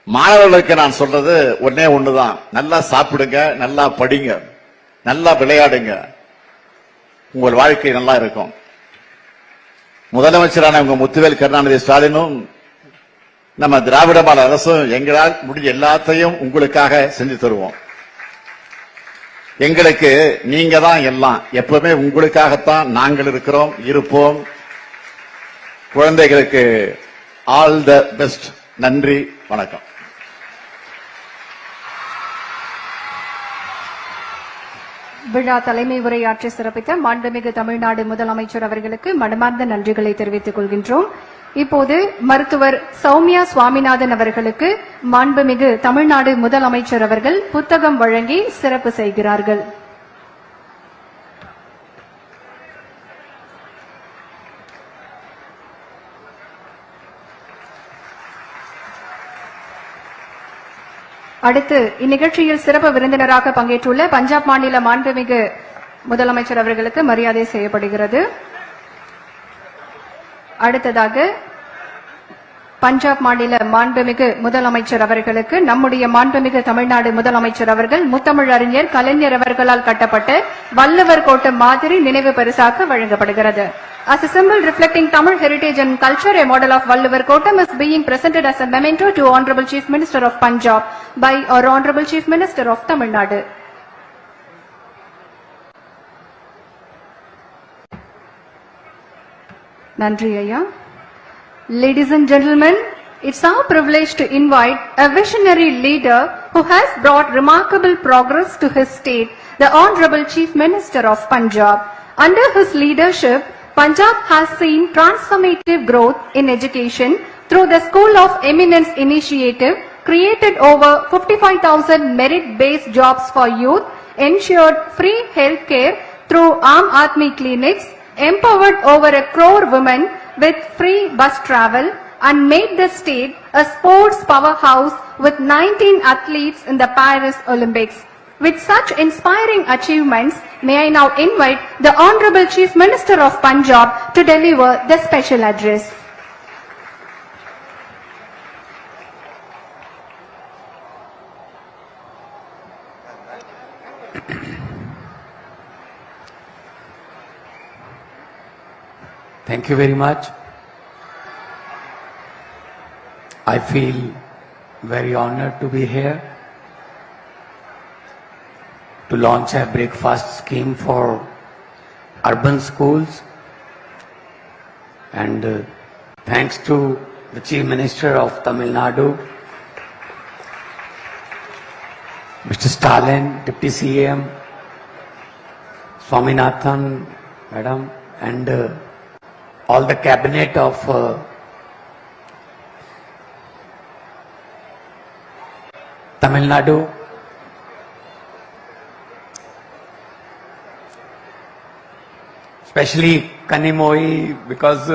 மாணவர்களுக்கு நான் சொல்றது ஒன்னே ஒண்ணுதான், நல்லா சாப்பிடுங்க, நல்லா படிங்க, நல்லா விளையாடுங்க, உங்கள் வாழ்க்கை நல்லா இருக்கும். முதலமைச்சரான உங்க முத்துவேல் கருணாநிதி ஸ்டாலினும் நம்ம திராவிட மாடல் அரசும் எங்களால் முடிஞ்ச எல்லாத்தையும் உங்களுக்காக செஞ்சு தருவோம். எங்களுக்கு நீங்க தான் எல்லாம், எப்பவுமே உங்களுக்காகத்தான் நாங்கள் இருக்கிறோம், இருப்போம். குழந்தைகளுக்கு ஆல் த பெஸ்ட். நன்றி, வணக்கம். விழா தலைமை உரையாற்றி சிறப்பித்த மாண்புமிகு தமிழ்நாடு முதலமைச்சர் அவர்களுக்கு மனமார்ந்த நன்றிகளை தெரிவித்துக் கொள்கின்றோம். இப்போது மருத்துவர் சௌமியா சுவாமிநாதன் அவர்களுக்கு மாண்புமிகு தமிழ்நாடு முதலமைச்சர் அவர்கள் புத்தகம் வழங்கி சிறப்பு செய்கிறார்கள். அடுத்து இந்நிகழ்ச்சியில் சிறப்பு விருந்தினராக பங்கேற்றுள்ள பஞ்சாப் மாநில மாண்புமிகு முதலமைச்சர் அவர்களுக்கு மரியாதை செய்யப்படுகிறது. அடுத்ததாக பஞ்சாப் மாநில மாண்புமிகு முதலமைச்சர் அவர்களுக்கு நம்முடைய மாண்புமிகு தமிழ்நாடு முதலமைச்சர் அவர்கள் முத்தமிழ் அறிஞர் கலைஞர் அவர்களால் கட்டப்பட்ட வள்ளுவர் கோட்டம் மாதிரி நினைவு பரிசாக வழங்கப்படுகிறது. As a symbol reflecting Tamil heritage and culture, a model of Valluvar Kottam is being presented as a memento to Honorable Chief Minister of Punjab by our Honorable Chief Minister of Tamil Nadu. நன்றி ஐயா. Ladies and gentlemen, it's our privilege to invite a visionary leader who has brought remarkable progress to his state, the Honorable Chief Minister of Punjab. Under his leadership, Punjab has seen transformative growth in education through the School of Eminence initiative, created over 55,000 merit-based jobs for youth, ensured free healthcare through Aam Aadmi clinics, empowered over 1 crore women with free bus travel, and made the state a sports powerhouse with 19 athletes in the Paris Olympics. With such inspiring achievements, may I now invite the Honorable Chief Minister of Punjab to deliver the special address. Thank you very much. I feel very honored to be here to launch a breakfast scheme for urban schools, and thanks to the Chief Minister of Tamil Nadu, Mr. Stalin, Deputy CM, Swaminathan, Madam, and all the cabinet of Tamil Nadu. Especially Kanimoi, because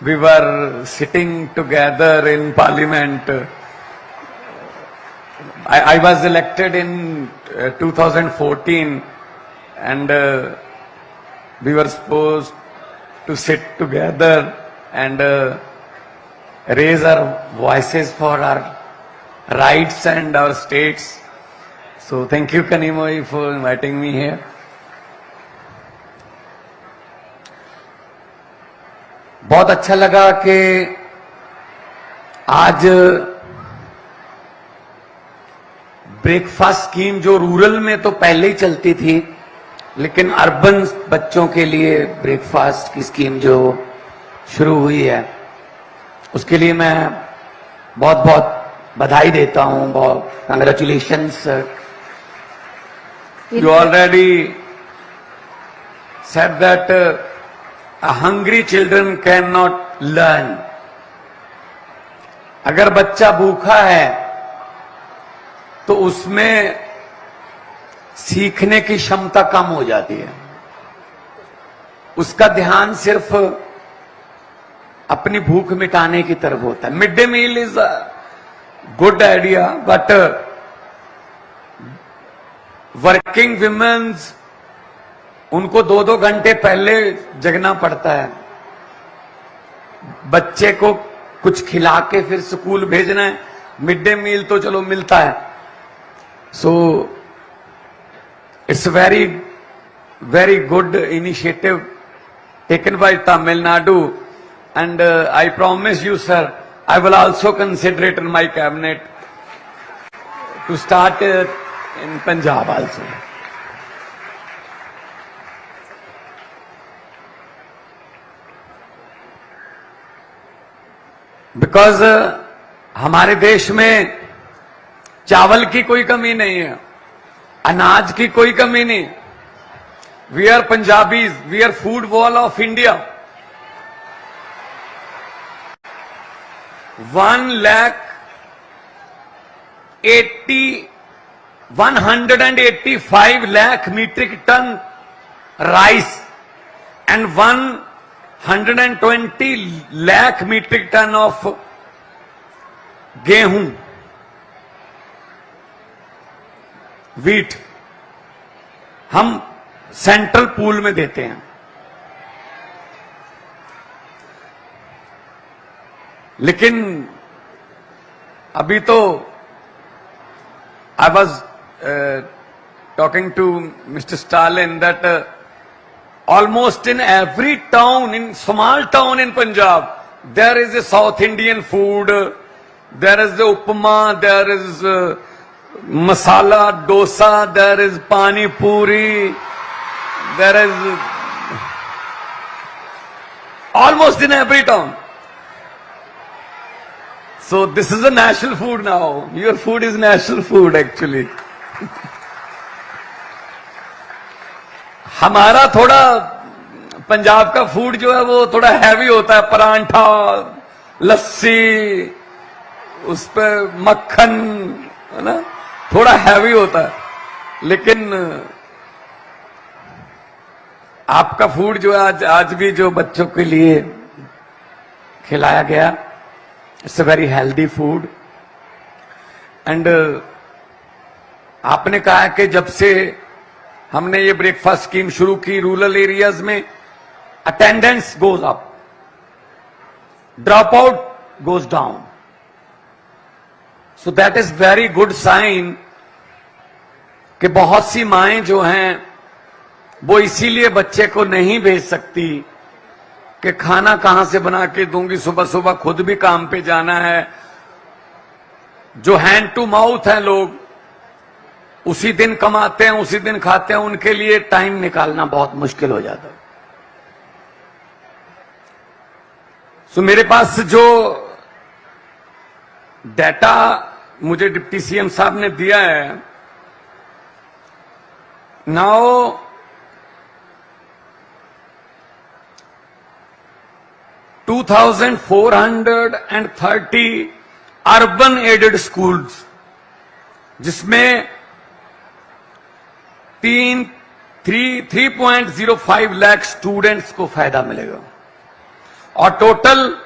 we were sitting together in Parliament. I was elected in 2014, and we were supposed to sit together and raise our voices for our rights and our states. So thank you, Kanimoi, for inviting me here. बहुत अच्छा लगा कि आज breakfast scheme जो rural में तो पहले ही चलती थी, लेकिन अर्बन बच्चों के लिए ब्रेकफास्ट की स्कीम जो शुरू हुई है, उसके लिए मैं बहुत बहुत बधाई देता हूं. बहुत congratulations. You already said that a hungry children cannot learn. अगर बच्चा भूखा है तो उसमें सीखने की क्षमता कम हो जाती है. उसका ध्यान सिर्फ अपनी भूख मिटाने की तरफ होता है. Midday meal is a good idea, but working womens, उनको 2-2 घंटे पहले जगना पड़ता है. बच्चे को कुछ खिला के फिर स्कूल भेजना है. मिड डे मील तो चलो मिलता है. So it's very very good initiative taken by Tamil Nadu, and I promise you sir, I will also consider it in my cabinet to start in Punjab also. Because हमारे देश में चावल की कोई कमी नहीं है, अनाज की कोई कमी नहीं. We are Punjabis, we are food wall of India. 185 lakh metric ton rice and 120 lakh metric ton of गेहूं, wheat हम सेंट्रल पूल में देते हैं. लेकिन अभी तो I was talking to mister Stalin that almost in every town, in small town in Punjab, there is a South Indian food, there is the upma, there is masala dosa, there is pani puri, there is almost in every town. So this is a national food now. Your food is national food actually. हमारा थोड़ा पंजाब का food जो है वो थोड़ा heavy होता है, परांठा, लस्सी, उस पर मक्खन, है ना, थोड़ा हैवी होता है. लेकिन आपका फूड जो है आज भी जो बच्चों के लिए खिलाया गया, it's a very healthy food. And आपने कहा कि जब से हमने ये ब्रेकफास्ट स्कीम शुरू की रूरल एरियाज में, attendance goes up, drop out goes down. So that is very good sign कि बहुत सी माएं जो हैं वो इसीलिए बच्चे को नहीं भेज सकती कि खाना कहां से बना के दूंगी, सुबह सुबह खुद भी काम पे जाना है. जो हैंड टू माउथ है, लोग उसी दिन कमाते हैं, उसी दिन खाते हैं, उनके लिए टाइम निकालना बहुत मुश्किल हो जाता है. सो मेरे पास जो डाटा मुझे डिप्टी सीएम साहब ने दिया है, नाउ 2430 अर्बन एडेड स्कूल्स, जिसमें 3.05 लाख स्टूडेंट्स को फायदा मिलेगा, और total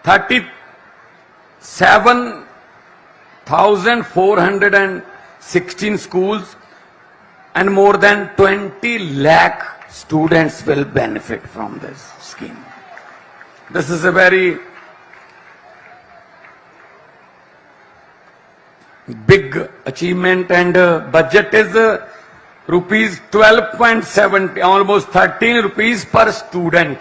37,416 schools and more than 20 lakh students will benefit from this scheme. This is a very big achievement, and budget is rupees 12.70, almost 13 rupees per student.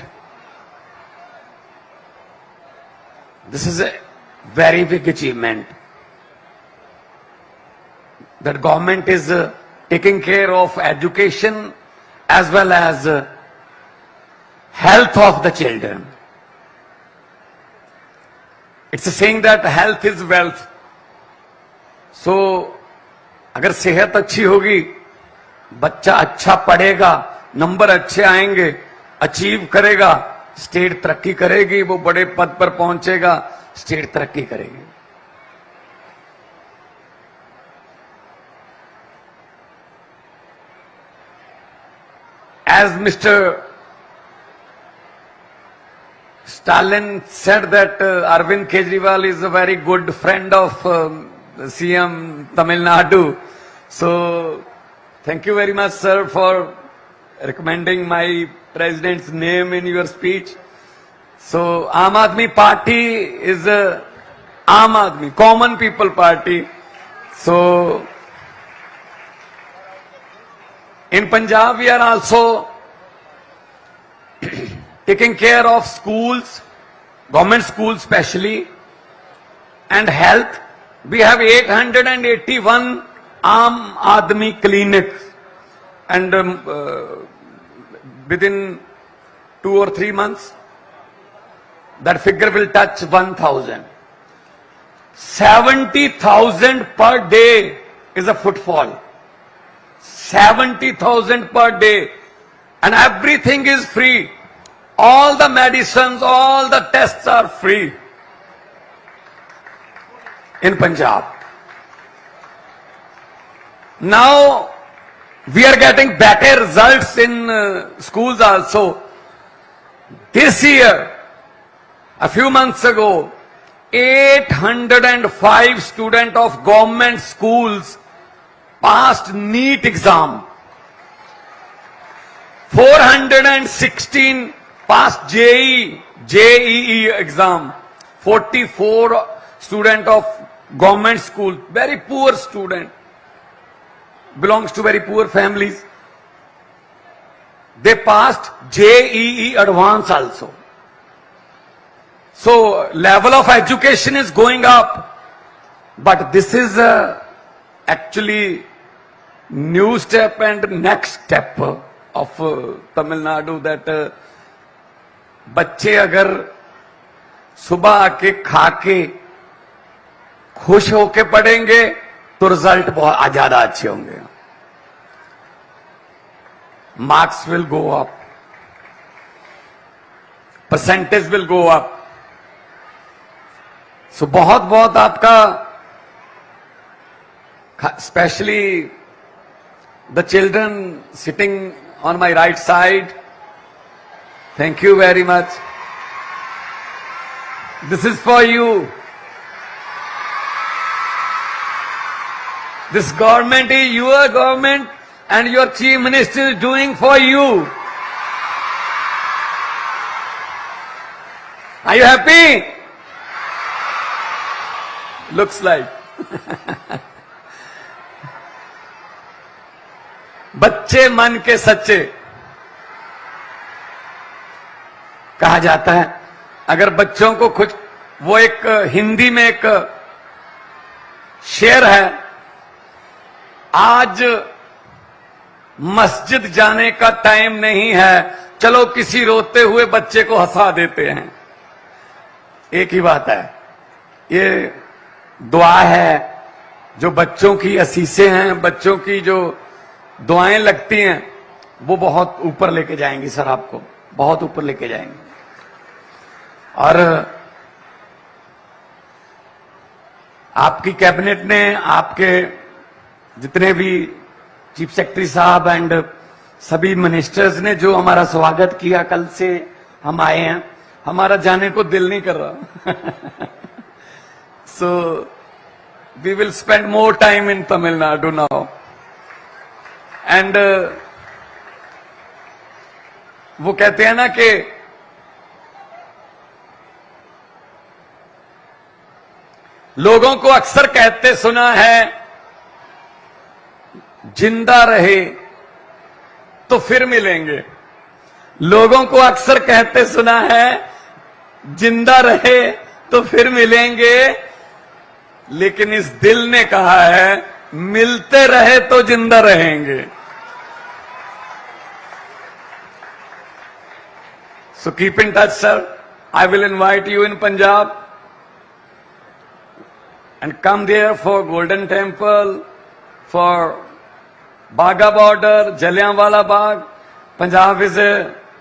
This is a very big achievement that government is taking care of education as well as health of the children. It's a saying that health is wealth. So अगर सेहत अच्छी होगी, बच्चा अच्छा पढ़ेगा, number अच्छे आएंगे, achieve करेगा, स्टेट तरक्की करेगी, वो बड़े पद पर पहुंचेगा, स्टेट तरक्की करेगी. As Mr. Stalin said that Arvind Kejriwal is a very good friend of CM Tamil Nadu. So thank you very much, sir, for recommending my president's name in your speech. So Aam Aadmi Party is a Aam Aadmi, common people party. So in Punjab we are also taking care of schools, government schools especially, and health. We have 881 Aam Aadmi clinics, and within 2 or 3 months that figure will touch 1,000. 70,000 per day is a footfall. 70,000 per day, and everything is free. All the medicines, all the tests are free in Punjab. Now we are getting better results in schools also. This year, a few months ago, 805 students of government schools passed NEET exam. 416 passed JEE exam. 44 students of government school, very poor student, belongs to very poor families. They passed JEE advance also. So level of education is going up, but this is actually new step and next step of Tamil Nadu, that बच्चे अगर सुबह आके खा के खुश होके पढ़ेंगे तो रिजल्ट बहुत ज्यादा अच्छे होंगे, marks will go up, percentage will go up. So बहुत बहुत आपका, specially the children sitting on my right side, thank you very much. This is for you. This government is your government and your chief minister is doing for you. Are you happy? Looks like. बच्चे मन के सच्चे कहा जाता है। अगर बच्चों को कुछ, वो एक हिंदी में एक शेर है, आज मस्जिद जाने का टाइम नहीं है, चलो किसी रोते हुए बच्चे को हंसा देते हैं। एक ही बात है, ये दुआ है, जो बच्चों की असीसें हैं, बच्चों की जो दुआएं लगती हैं, वो बहुत ऊपर लेके जाएंगी सर, आपको बहुत ऊपर लेके जाएंगी। और आपकी कैबिनेट ने, आपके जितने भी चीफ सेक्रेटरी साहब एंड सभी मिनिस्टर्स ने जो हमारा स्वागत किया, कल से हम आए हैं, हमारा जाने को दिल नहीं कर रहा। So we will spend more time in Tamil Nadu now and वो कहते हैं ना कि लोगों को अक्सर कहते सुना है, जिंदा रहे तो फिर मिलेंगे। लोगों को अक्सर कहते सुना है, जिंदा रहे तो फिर मिलेंगे, लेकिन इस दिल ने कहा है, मिलते रहे तो जिंदा रहेंगे। So keep in touch sir, I will invite you in Punjab and come there for Golden Temple, for Bagha border, Jallianwala Bagh. Punjab is a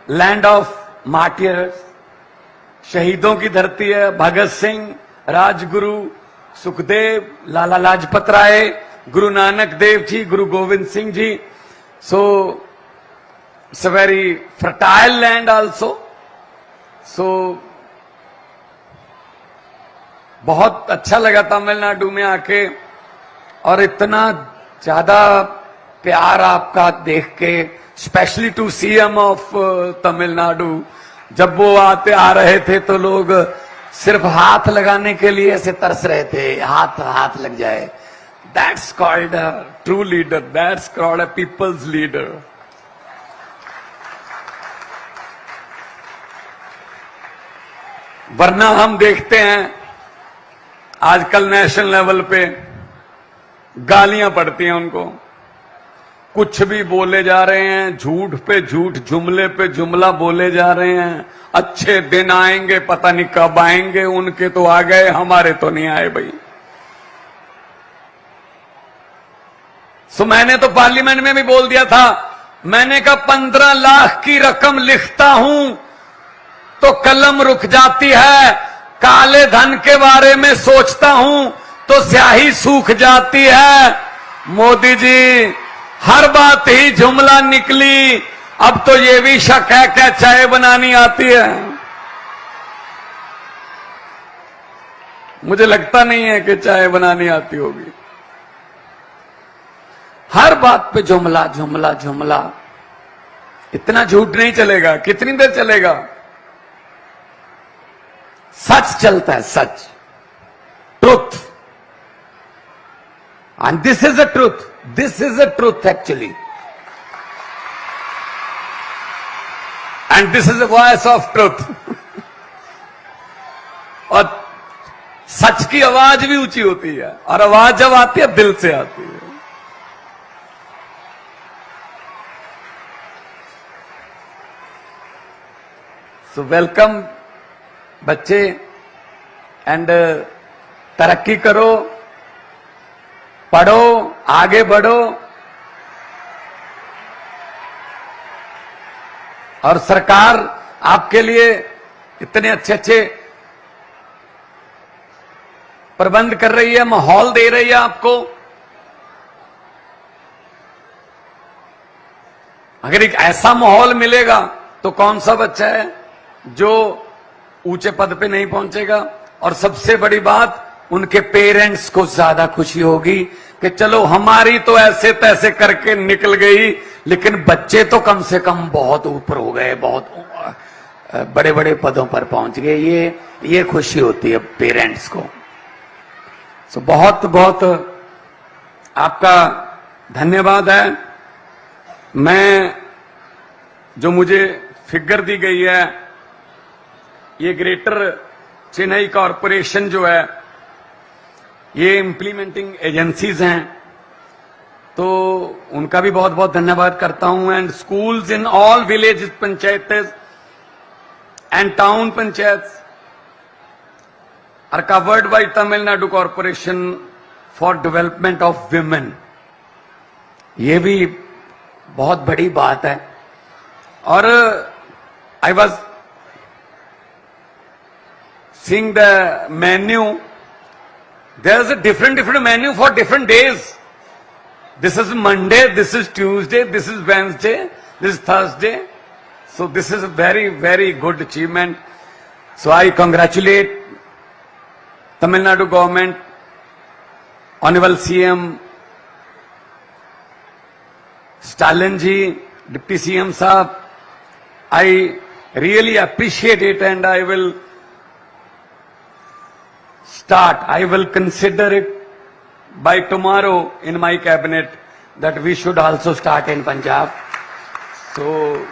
land of martyrs. शहीदों की धरती है। भगत सिंह, राजगुरु, सुखदेव, लाला लाजपत राय, गुरु नानक देव जी, गुरु Govind Singh ji. So it's a very fertile land also. So बहुत अच्छा लगा तमिलनाडु में आके, और इतना ज्यादा प्यार आपका देख के, specially to CM of Tamil Nadu. जब वो आ रहे थे तो लोग सिर्फ हाथ लगाने के लिए ऐसे तरस रहे थे, हाथ लग जाए। That's called a true leader, that's called a people's leader. वरना हम देखते हैं आजकल नेशनल लेवल पे गालियां पड़ती हैं उनको, कुछ भी बोले जा रहे हैं, झूठ पे झूठ, जुमले पे जुमला बोले जा रहे हैं। अच्छे दिन आएंगे, पता नहीं कब आएंगे, उनके तो आ गए, हमारे तो नहीं आए भाई। सो मैंने तो पार्लियामेंट में भी बोल दिया था, मैंने कहा 15 लाख की रकम लिखता हूं तो कलम रुक जाती है, काले धन के बारे में सोचता हूं तो स्याही सूख जाती है। मोदी जी, हर बात ही जुमला निकली, अब तो ये भी शक है क्या चाय बनानी आती है? मुझे लगता नहीं है कि चाय बनानी आती होगी। हर बात पे जुमला जुमला जुमला, इतना झूठ नहीं चलेगा। कितनी देर चलेगा? सच चलता है, सच, truth, and this is a truth, this is a truth actually, and this is a voice of truth. और सच की आवाज भी ऊंची होती है, और आवाज जब आती है दिल से आती है। सो वेलकम बच्चे, एंड तरक्की करो, पढ़ो, आगे बढ़ो और सरकार आपके लिए इतने अच्छे अच्छे प्रबंध कर रही है, माहौल दे रही है आपको। अगर एक ऐसा माहौल मिलेगा तो कौन सा बच्चा है जो ऊंचे पद पे नहीं पहुंचेगा। और सबसे बड़ी बात, उनके पेरेंट्स को ज्यादा खुशी होगी कि चलो हमारी तो ऐसे तैसे करके निकल गई, लेकिन बच्चे तो कम से कम बहुत ऊपर हो गए, बहुत बड़े बड़े पदों पर पहुंच गए। ये खुशी होती है पेरेंट्स को। सो बहुत बहुत आपका धन्यवाद है। मैं जो मुझे फिगर दी गई है, ये ग्रेटर चेन्नई कॉरपोरेशन जो है, ये इम्प्लीमेंटिंग एजेंसीज हैं, तो उनका भी बहुत बहुत धन्यवाद करता हूं। And schools in all village पंचायतें and town panchayat are covered by Tamil Nadu Corporation for Development of Women। ये भी बहुत बड़ी बात है। और I was seeing the menu, there is a different menu for different days. This is Monday, this is Tuesday, this is Wednesday, this is Thursday. So this is a very, very good achievement. So I congratulate Tamil Nadu government, Honorable CM Stalin ji, Deputy CM Saab. I really appreciate it, and I will consider it by tomorrow in my cabinet that we should also start in Punjab. So,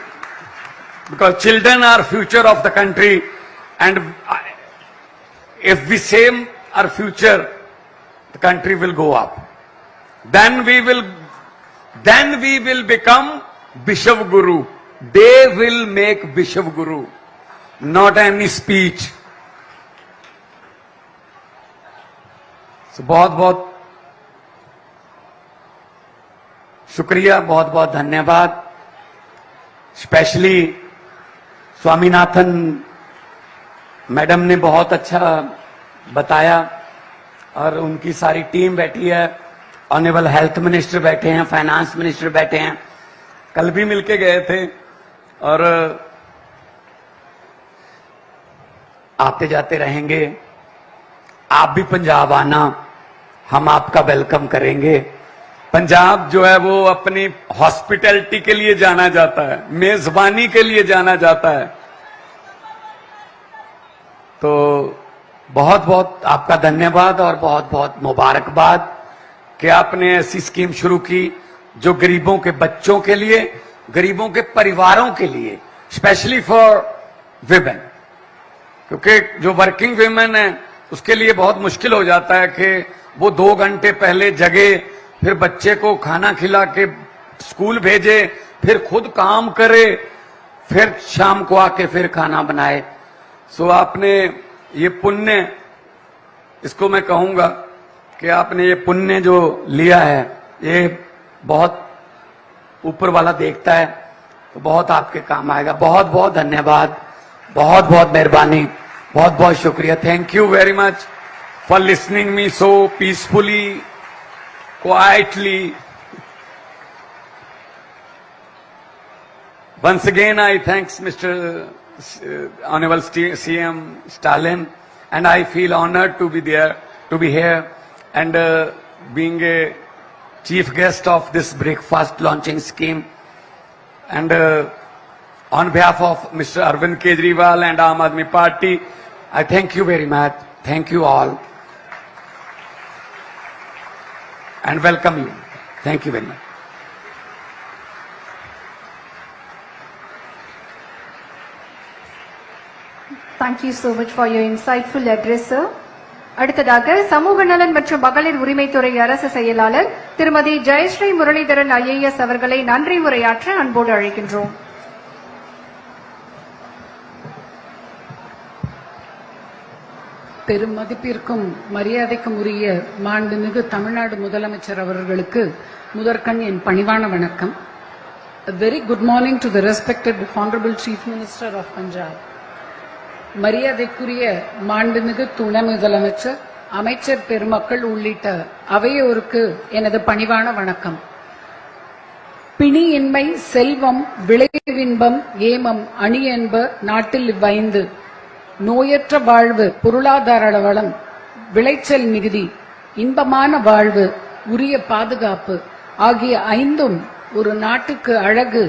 because children are future of the country, and if we save our future, the country will go up. Then we will become Bishop Guru. They will make Bishop Guru, not any speech. So बहुत बहुत शुक्रिया, बहुत बहुत धन्यवाद। Specially Swaminathan madam ने बहुत अच्छा बताया, और उनकी सारी टीम बैठी है। ऑनरेबल हेल्थ मिनिस्टर बैठे हैं, फाइनेंस मिनिस्टर बैठे हैं, कल भी मिलके गए थे। और आते जाते रहेंगे। आप भी पंजाब आना, हम आपका वेलकम करेंगे। पंजाब जो है वो अपनी हॉस्पिटैलिटी के लिए जाना जाता है, मेजबानी के लिए जाना जाता है। तो बहुत बहुत आपका धन्यवाद और बहुत बहुत मुबारकबाद कि आपने ऐसी स्कीम शुरू की जो गरीबों के बच्चों के लिए, गरीबों के परिवारों के लिए, स्पेशली फॉर विमेन। क्योंकि जो वर्किंग विमेन है उसके लिए बहुत मुश्किल हो जाता है कि वो 2 घंटे पहले जगे, फिर बच्चे को खाना खिला के स्कूल भेजे, फिर खुद काम करे, फिर शाम को आके फिर खाना बनाए। सो आपने ये पुण्य, इसको मैं कहूंगा कि आपने ये पुण्य जो लिया है, ये बहुत ऊपर वाला देखता है, तो बहुत आपके काम आएगा। बहुत बहुत धन्यवाद, बहुत बहुत मेहरबानी, बहुत बहुत शुक्रिया। Thank you very much for listening me so peacefully, quietly. Once again, I thanks Mr. Honorable CM Stalin, and I feel honored to be there, to be here, and being a chief guest of this breakfast launching scheme. And on behalf of Mr. Arvind Kejriwal and Aam Aadmi Party, I thank you very much. Thank you all, and welcome you. Thank you very much. Thank you so much for your insightful address, sir. அடுத்ததாக சமூக நலன் மற்றும் மகளிர் உரிமைத்துறை அரசு செயலாளர் திருமதி Jayashree Muralidharan IAS அவர்களை நன்றி உரையாற்ற அன்போடு அழைக்கின்றோம். பெரும் மதிப்பிற்கும் மரியாதைக்கும் உரிய மாண்புமிகு தமிழ்நாடு முதலமைச்சர் அவர்களுக்கு முதற்கண் என் பணிவான வணக்கம். A very good morning to the respected Honorable Chief Minister of Punjab. மரியாதைக்குரிய மாண்புமிகு துணை முதலமைச்சர், அமைச்சர் பெருமக்கள் உள்ளிட்ட அவையோருக்கு எனது பணிவான வணக்கம். பிணியின்மை, செல்வம், விளைவின்பம், ஏமம், அணி என்ப நாட்டில் இவ்வைந்து: நோயற்ற வாழ்வு, பொருளாதார வளம், விளைச்சல் மிகுதி, இன்பமான வாழ்வு, உரிய பாதுகாப்பு ஆகிய ஐந்தும் ஒரு நாட்டுக்கு அழகு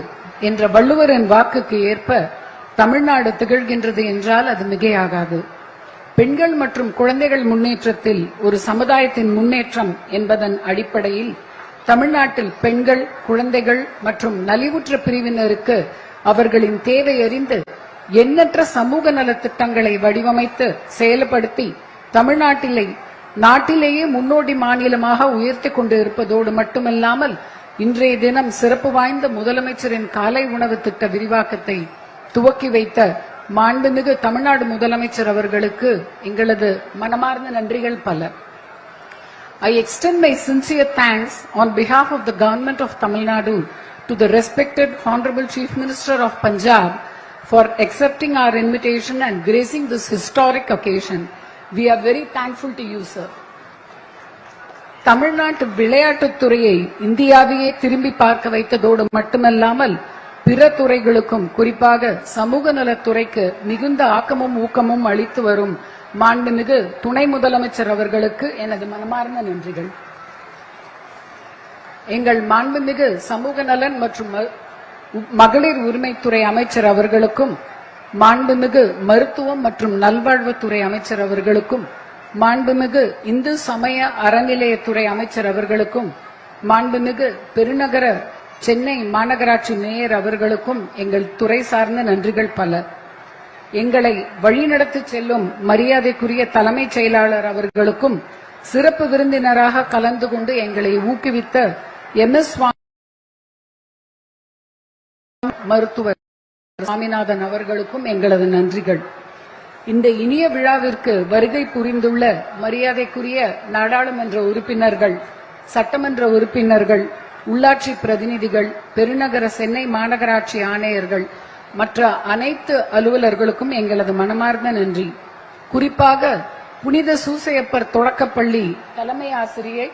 என்ற வள்ளுவரின் வாக்குக்கு ஏற்ப தமிழ்நாடு திகழ்கின்றது என்றால் அது மிகையாகாது. பெண்கள் மற்றும் குழந்தைகள் முன்னேற்றத்தில் ஒரு சமுதாயத்தின் முன்னேற்றம் என்பதன் அடிப்படையில் தமிழ்நாட்டில் பெண்கள், குழந்தைகள் மற்றும் நலிவுற்ற பிரிவினருக்கு அவர்களின் தேவை அறிந்து எண்ணற்ற சமூக நலத் திட்டங்களை வடிவமைத்து செயல்படுத்தி நாட்டிலேயே முன்னோடி மாநிலமாக உயர்த்தி கொண்டு இருப்பதோடு மட்டுமல்லாமல் இன்றைய தினம் சிறப்பு வாய்ந்த முதலமைச்சரின் காலை உணவு திட்ட விரிவாக்கத்தை துவக்கி வைத்த மாண்புமிகு தமிழ்நாடு முதலமைச்சர் அவர்களுக்கு எங்களது மனமார்ந்த நன்றிகள் பல. I extend my sincere thanks on behalf of the government of Tamil Nadu to the respected Honorable Chief Minister of Punjab for accepting our invitation and gracing this historic occasion. We are very thankful to you, sir. தமிழ்நாட்டு விளையாட்டுத் துறையை இந்தியாவையே திரும்பி பார்க்க வைத்ததோடு மட்டுமல்லாமல் பிற துறைகளுக்கும், குறிப்பாக சமூக நலத்துறைக்கு மிகுந்த ஆக்கமும் ஊக்கமும் அளித்து வரும் மாண்புமிகு துணை முதலமைச்சர் அவர்களுக்கு எனது மனமார்ந்த நன்றிகள். எங்கள் மாண்புமிகு சமூக நலன் மற்றும் மகளிர் உரிமைத்துறை அமைச்சர் அவர்களுக்கும், மாண்புமிகு மருத்துவம் மற்றும் நல்வாழ்வுத்துறை அமைச்சர் அவர்களுக்கும், மாண்புமிகு இந்து சமய அறநிலையத்துறை அமைச்சர் அவர்களுக்கும், மாண்புமிகு பெருநகர சென்னை மாநகராட்சி மேயர் அவர்களுக்கும் எங்கள் துறை சார்ந்த நன்றிகள் பல. எங்களை வழிநடத்தி செல்லும் மரியாதைக்குரிய தலைமைச் செயலாளர் அவர்களுக்கும், சிறப்பு விருந்தினராக கலந்து கொண்டு எங்களை ஊக்குவித்த MS மருத்துவர் சாமிநாதன் அவர்களுக்கும் எங்களது நன்றிகள். இந்த இனிய விழாவிற்கு வருகை புரிந்துள்ள மரியாதைக்குரிய நாடாளுமன்ற உறுப்பினர்கள், சட்டமன்ற உறுப்பினர்கள், உள்ளாட்சி பிரதிநிதிகள், பெருநகர சென்னை மாநகராட்சி ஆணையர்கள், மற்ற அனைத்து அலுவலர்களுக்கும் எங்களது மனமார்ந்த நன்றி. குறிப்பாக புனித சூசையப்பர் தொடக்கப்பள்ளி தலைமை ஆசிரியை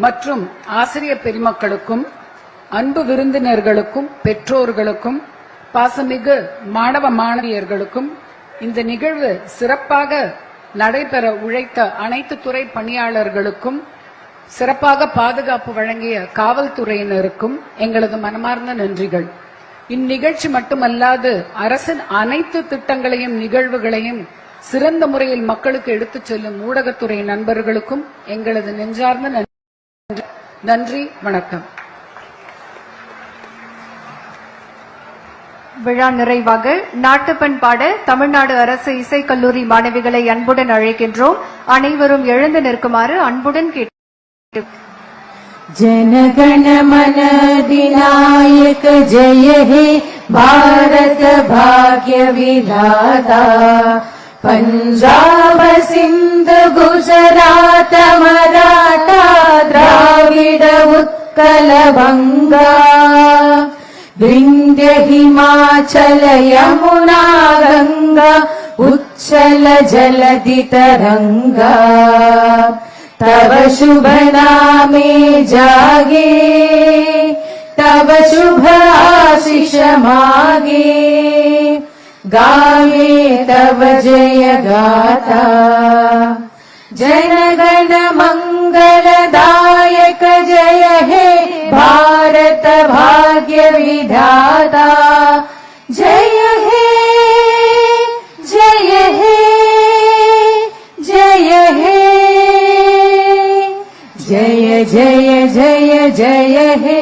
மற்றும் ஆசிரியர் பெருமக்களுக்கும், அன்பு விருந்தினர்களுக்கும், பெற்றோர்களுக்கும், பாசமிகு மாணவ மாணவியர்களுக்கும், இந்த நிகழ்வு சிறப்பாக நடைபெற உழைத்த அனைத்து துறை பணியாளர்களுக்கும், சிறப்பாக பாதுகாப்பு வழங்கிய காவல்துறையினருக்கும் எங்களது மனமார்ந்த நன்றிகள். இந்நிகழ்ச்சி மட்டுமல்லாது அரசின் அனைத்து திட்டங்களையும் நிகழ்வுகளையும் சிறந்த முறையில் மக்களுக்கு எடுத்துச் செல்லும் ஊடகத்துறை நண்பர்களுக்கும் எங்களது நெஞ்சார்ந்த நன்றி. வணக்கம். விழா நிறைவாக நாட்டுப்பண் பாட தமிழ்நாடு அரசு இசைக்கல்லூரி மாணவிகளை அன்புடன் அழைக்கின்றோம். அனைவரும் எழுந்து நிற்குமாறு அன்புடன் கேட்டு. जनगण मन अधिनायक जय हे भारत भाग्य विधाता पंजाब सिंध गुजरात मराठा द्राविड उत्कल बंगा विंध्य हिमाचल यमुना गंगा उच्चल जलधि तरंगा तव शुभ नामे जागे तव शुभ आशीष मागे गाये तव जय गाथा जनगण मंगलदायक जय हे भारत भाग्य विधाता जय हे जय हे जय हे जय जय जय जय हे